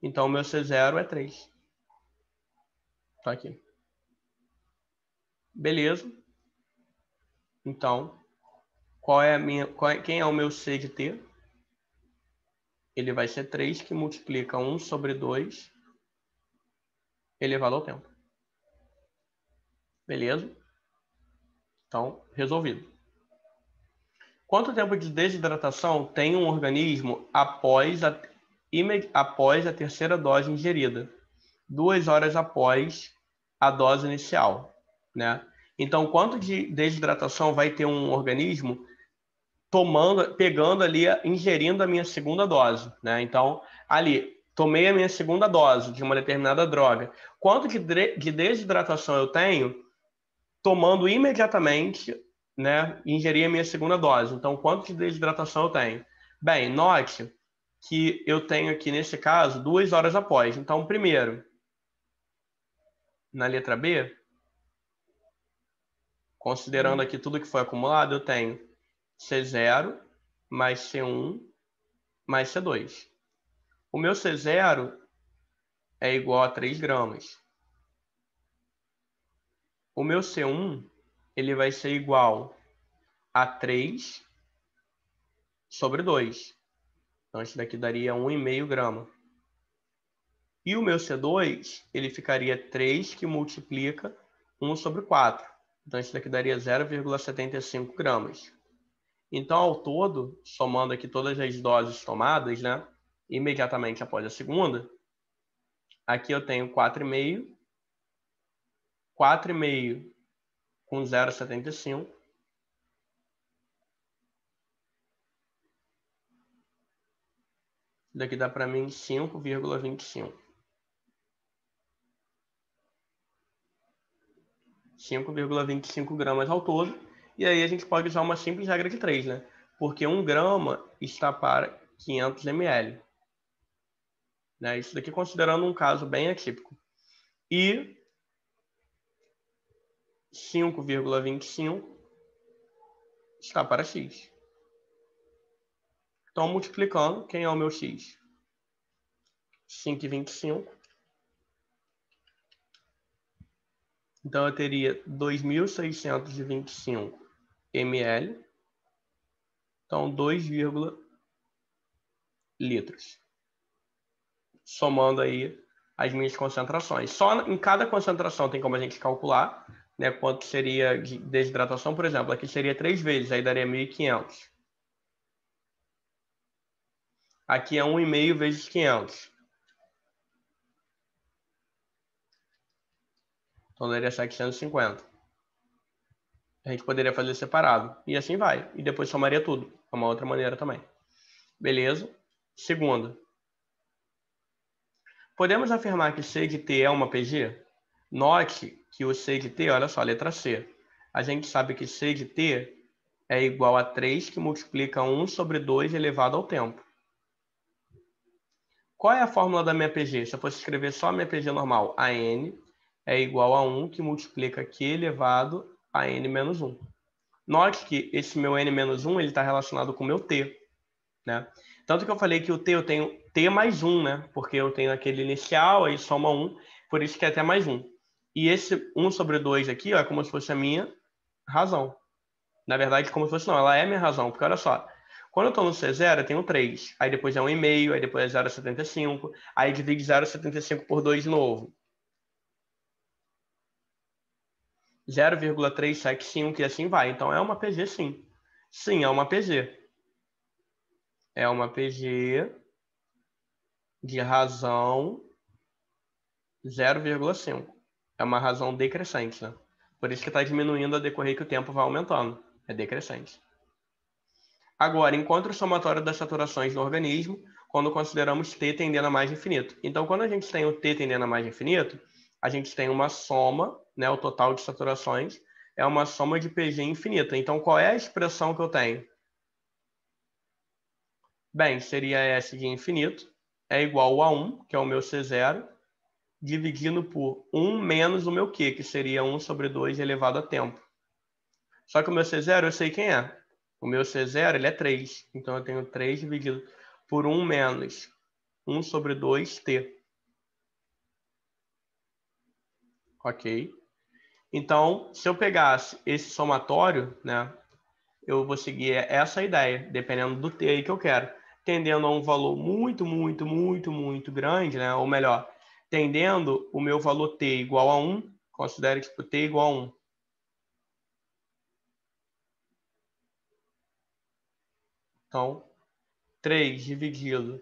Então, o meu C0 é 3. Tá aqui. Beleza. Então, quem é o meu C de t? Ele vai ser 3, que multiplica 1 sobre 2 elevado ao tempo. Beleza? Então, resolvido. Quanto tempo de desidratação tem um organismo após a terceira dose ingerida? 2 horas após a dose inicial, né? Então, quanto de desidratação vai ter um organismo pegando ali, ingerindo a minha segunda dose, né? Então, ali, tomei a minha segunda dose de uma determinada droga. Quanto de desidratação eu tenho tomando imediatamente, né, ingerir a minha segunda dose? Então, quanto de desidratação eu tenho? Bem, note que eu tenho aqui, nesse caso, 2 horas após. Então, primeiro, na letra B, considerando aqui tudo que foi acumulado, eu tenho C0 mais C1 mais C2. O meu C0 é igual a 3 gramas. O meu C1 ele vai ser igual a 3 sobre 2. Então, isso daqui daria 1,5 grama. E o meu C2 ele ficaria 3 que multiplica 1 sobre 4. Então, isso daqui daria 0,75 gramas. Então, ao todo, somando aqui todas as doses tomadas, né, imediatamente após a segunda, aqui eu tenho 4,5, 4,5 com 0,75, daqui dá para mim 5,25. 5,25 gramas ao todo. E aí a gente pode usar uma simples regra de 3, né? Porque 1 grama está para 500 ml. Né? Isso daqui considerando um caso bem atípico. E 5,25 está para x. Então, multiplicando, quem é o meu x? 5,25. Então, eu teria 2.625 ml. Então, 2, litros. Somando aí as minhas concentrações. Só em cada concentração tem como a gente calcular, né, quanto seria de desidratação. Por exemplo, aqui seria 3 vezes, aí daria 1.500. Aqui é 1,5 vezes 500. Então daria 750. A gente poderia fazer separado. E assim vai. E depois somaria tudo. É uma outra maneira também. Beleza? Segunda. Podemos afirmar que C de T é uma PG? Note que o C de T, olha só, letra C. A gente sabe que C de T é igual a 3 que multiplica 1 sobre 2 elevado ao tempo. Qual é a fórmula da minha PG? Se eu fosse escrever só a minha PG normal, a N é igual a 1 que multiplica Q elevado a N menos 1. Note que esse meu N menos 1 está relacionado com o meu T. Né? Tanto que eu falei que o T eu tenho T mais 1, né? Porque eu tenho aquele inicial, aí soma 1, por isso que é T mais 1. E esse 1 sobre 2 aqui ó, é como se fosse a minha razão. Na verdade, como se fosse não, ela é a minha razão, porque olha só, quando eu estou no C0, eu tenho 3, aí depois é 1,5, aí depois é 0,75, aí divide 0,75 por 2 de novo. 0,375 e assim vai. Então é uma PG sim. Sim, é uma PG. É uma PG de razão 0,5. É uma razão decrescente, né? Por isso que está diminuindo a decorrer que o tempo vai aumentando. É decrescente. Agora, encontre o somatório das saturações do organismo quando consideramos T tendendo a mais infinito. Então, quando a gente tem o T tendendo a mais infinito, a gente tem uma soma, né, o total de saturações, é uma soma de PG infinita. Então, qual é a expressão que eu tenho? Bem, seria S de infinito, é igual a 1, que é o meu C0, dividido por 1 menos o meu Q, que seria 1 sobre 2 elevado a tempo. Só que o meu C0 eu sei quem é. O meu C0 ele é 3. Então eu tenho 3 dividido por 1 menos 1 sobre 2T. Ok? Então, se eu pegasse esse somatório, né, eu vou seguir essa ideia, dependendo do T aí que eu quero. Tendendo a um valor muito, muito, muito, muito grande, né, ou melhor, tendendo o meu valor T igual a 1, considere tipo T igual a 1. Então, 3 dividido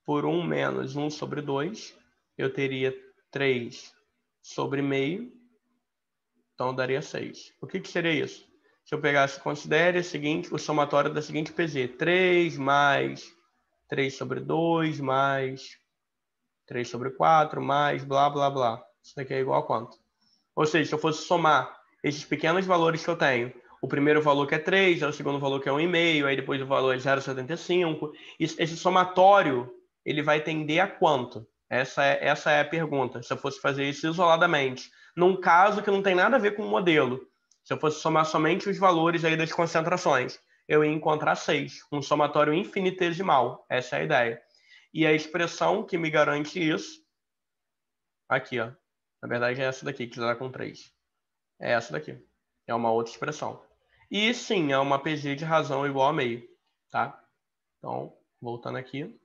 por 1 menos 1 sobre 2, eu teria 3 sobre meio, então daria 6. O que seria isso? Se eu pegasse, considere o somatório da seguinte PZ, 3 mais 3 sobre 2 mais 3 sobre 4 mais blá, blá, blá. Isso daqui é igual a quanto? Ou seja, se eu fosse somar esses pequenos valores que eu tenho, o primeiro valor que é 3, o segundo valor que é 1,5, aí depois o valor é 0,75. Esse somatório, ele vai tender a quanto? Essa é a pergunta. Se eu fosse fazer isso isoladamente, num caso que não tem nada a ver com o modelo, se eu fosse somar somente os valores aí das concentrações, eu ia encontrar 6, um somatório infinitesimal. Essa é a ideia. E a expressão que me garante isso, aqui, ó. Na verdade é essa daqui, que dá com 3. É essa daqui. É uma outra expressão. E sim, é uma PG de razão igual a meio. Tá? Então, voltando aqui.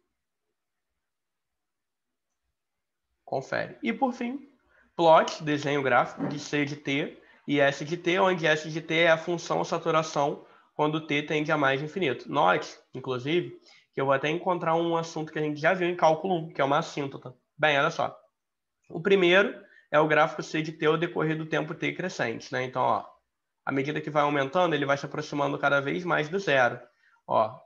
Confere. E por fim, plot, desenho gráfico de C de T e S de T, onde S de T é a função saturação quando T tende a mais infinito. Note, inclusive, que eu vou até encontrar um assunto que a gente já viu em cálculo 1, que é uma assíntota. Bem, olha só. O primeiro é o gráfico C de T ao decorrer do tempo T crescente. Né? Então, ó, à medida que vai aumentando, ele vai se aproximando cada vez mais do zero. Ó,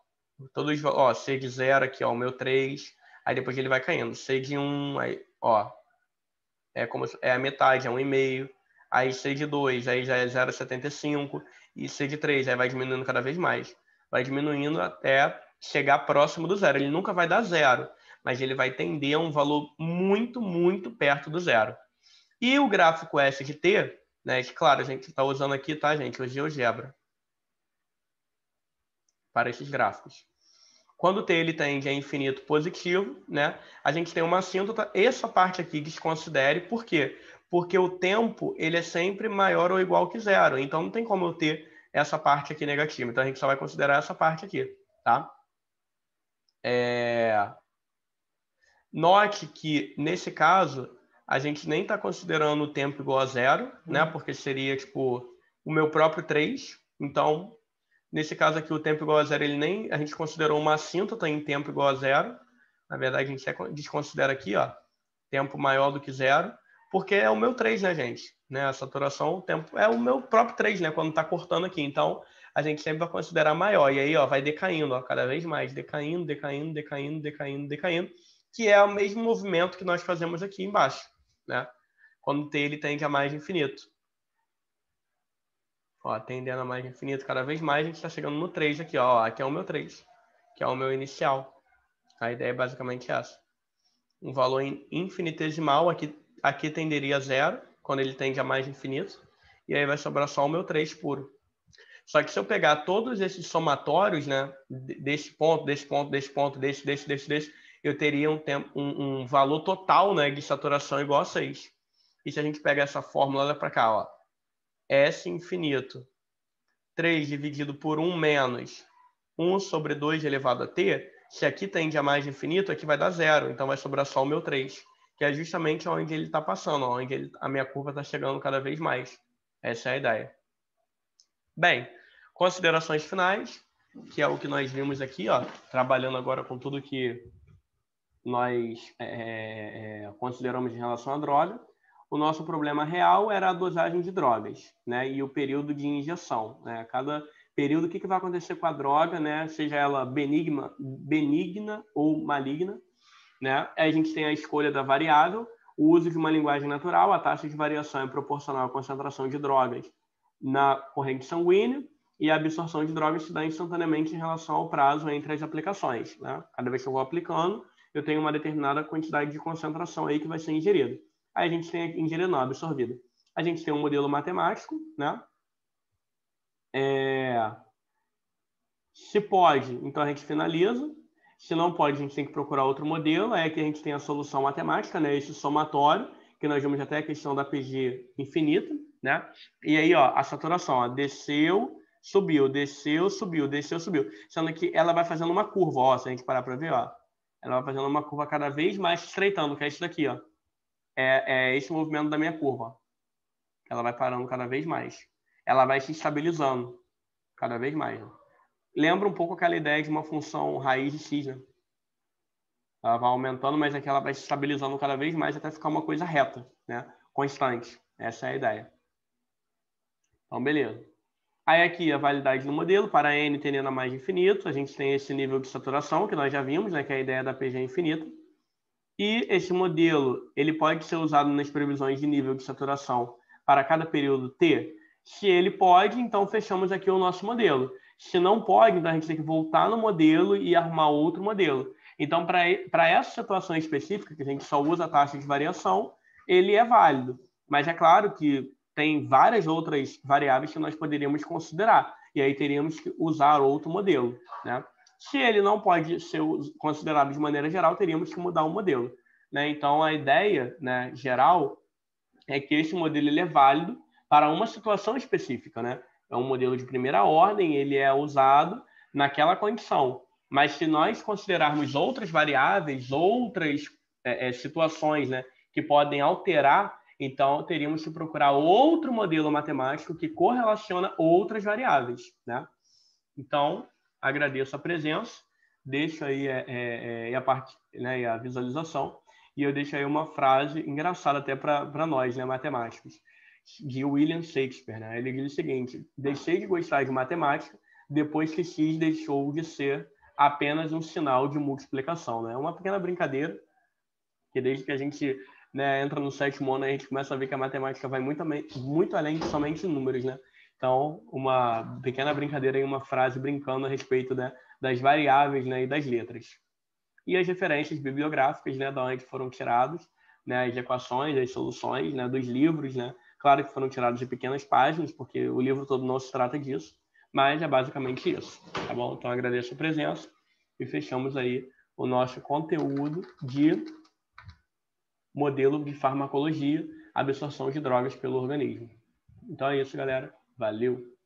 C de 0 aqui, ó, o meu 3, aí depois ele vai caindo. C de 1, aí, ó, é a metade, é 1,5. Aí C de 2, aí já é 0,75. E C de 3, aí vai diminuindo cada vez mais. Vai diminuindo até chegar próximo do zero. Ele nunca vai dar zero, mas ele vai tender a um valor muito, muito perto do zero. E o gráfico S de T, né, que claro, a gente está usando aqui, tá, gente, o GeoGebra para esses gráficos. Quando o T ele tende a infinito positivo, né, a gente tem uma assíntota. Essa parte aqui desconsidere. Por quê? Porque o tempo ele é sempre maior ou igual que zero. Então não tem como eu ter essa parte aqui negativa. Então a gente só vai considerar essa parte aqui. Tá? Note que, nesse caso, a gente nem está considerando o tempo igual a zero, né? Porque seria, tipo, o meu próprio 3. Então, nesse caso aqui, o tempo igual a zero, a gente considerou uma assíntota em tempo igual a zero. Na verdade, a gente desconsidera aqui, ó, tempo maior do que zero, porque é o meu 3, né, gente? Né? A saturação, o tempo é o meu próprio 3, né? Quando está cortando aqui. Então, a gente sempre vai considerar maior. E aí, ó, vai decaindo, ó, cada vez mais, decaindo, decaindo, decaindo, decaindo, decaindo, que é o mesmo movimento que nós fazemos aqui embaixo, né? Quando o T ele tende a mais infinito. Ó, tendendo a mais infinito cada vez mais, a gente está chegando no 3 aqui, ó. Aqui é o meu 3, que é o meu inicial. A ideia é basicamente essa. Um valor infinitesimal, aqui tenderia a zero, quando ele tende a mais infinito, e aí vai sobrar só o meu 3 puro. Só que se eu pegar todos esses somatórios, né, desse ponto, desse ponto, desse ponto, desse, eu teria um valor total, né, de saturação igual a 6. E se a gente pegar essa fórmula, olha para cá, ó, S infinito, 3 dividido por 1 menos 1 sobre 2 elevado a t, se aqui tende a mais infinito, aqui vai dar zero, então vai sobrar só o meu 3, que é justamente onde ele está passando, onde a minha curva está chegando cada vez mais. Essa é a ideia. Bem, considerações finais, que é o que nós vimos aqui, ó, trabalhando agora com tudo que nós consideramos em relação à droga. o nosso problema real era a dosagem de drogas, né? E o período de injeção, né? Cada período, o que vai acontecer com a droga, né? Seja ela benigna ou maligna, né? A gente tem a escolha da variável, o uso de uma linguagem natural, a taxa de variação é proporcional à concentração de drogas na corrente sanguínea, e a absorção de drogas se dá instantaneamente em relação ao prazo entre as aplicações, né? Cada vez que eu vou aplicando, eu tenho uma determinada quantidade de concentração aí que vai ser ingerida. Aí a gente tem ingerida não, absorvida. A gente tem um modelo matemático, né? Se pode, então a gente finaliza. Se não pode, a gente tem que procurar outro modelo. Aí aqui a gente tem a solução matemática, né? Esse somatório, que nós vimos até a questão da PG infinita, né? E aí, ó, a saturação, ó, desceu, subiu, desceu, subiu, desceu, subiu. Sendo que ela vai fazendo uma curva, ó, se a gente parar para ver, ó. Ela vai fazendo uma curva cada vez mais estreitando, que é isso daqui, ó. É esse movimento da minha curva, ó. Ela vai parando cada vez mais. Ela vai se estabilizando cada vez mais, ó. Lembra um pouco aquela ideia de uma função raiz de x, né? Ela vai aumentando, mas aqui ela vai se estabilizando cada vez mais até ficar uma coisa reta, né? Constante. Essa é a ideia. Então, beleza. Aí aqui a validade do modelo, para n tendendo a mais de infinito, a gente tem esse nível de saturação, que nós já vimos, né? Que é a ideia da PG infinita. E esse modelo, ele pode ser usado nas previsões de nível de saturação para cada período t? Se ele pode, então fechamos aqui o nosso modelo. Se não pode, então a gente tem que voltar no modelo e arrumar outro modelo. Então, para essa situação específica, que a gente só usa a taxa de variação, ele é válido. Mas é claro que tem várias outras variáveis que nós poderíamos considerar. E aí teríamos que usar outro modelo, né? Se ele não pode ser considerado de maneira geral, teríamos que mudar o modelo, né? Então, a ideia, né, geral é que esse modelo ele é válido para uma situação específica, né? É um modelo de primeira ordem, ele é usado naquela condição. Mas se nós considerarmos outras variáveis, outras situações, né, que podem alterar, então teríamos que procurar outro modelo matemático que correlaciona outras variáveis, né? Então, agradeço a presença, deixo aí a parte, né, a visualização, e eu deixo aí uma frase engraçada até para nós, né, matemáticos, de William Shakespeare, né? Ele diz o seguinte: deixei de gostar de matemática depois que x deixou de ser apenas um sinal de multiplicação, né? É uma pequena brincadeira, que desde que a gente, né, entra no sétimo ano, a gente começa a ver que a matemática vai muito além de somente números, né? Então, uma pequena brincadeira e uma frase brincando a respeito, né, das variáveis, né, e das letras. E as referências bibliográficas, né, da onde foram tirados, né, as equações, as soluções, né, dos livros, né? Claro que foram tirados de pequenas páginas, porque o livro todo não se trata disso, mas é basicamente isso, tá bom? Então, agradeço a presença e fechamos aí o nosso conteúdo de modelo de farmacologia, absorção de drogas pelo organismo. Então é isso, galera. Valeu!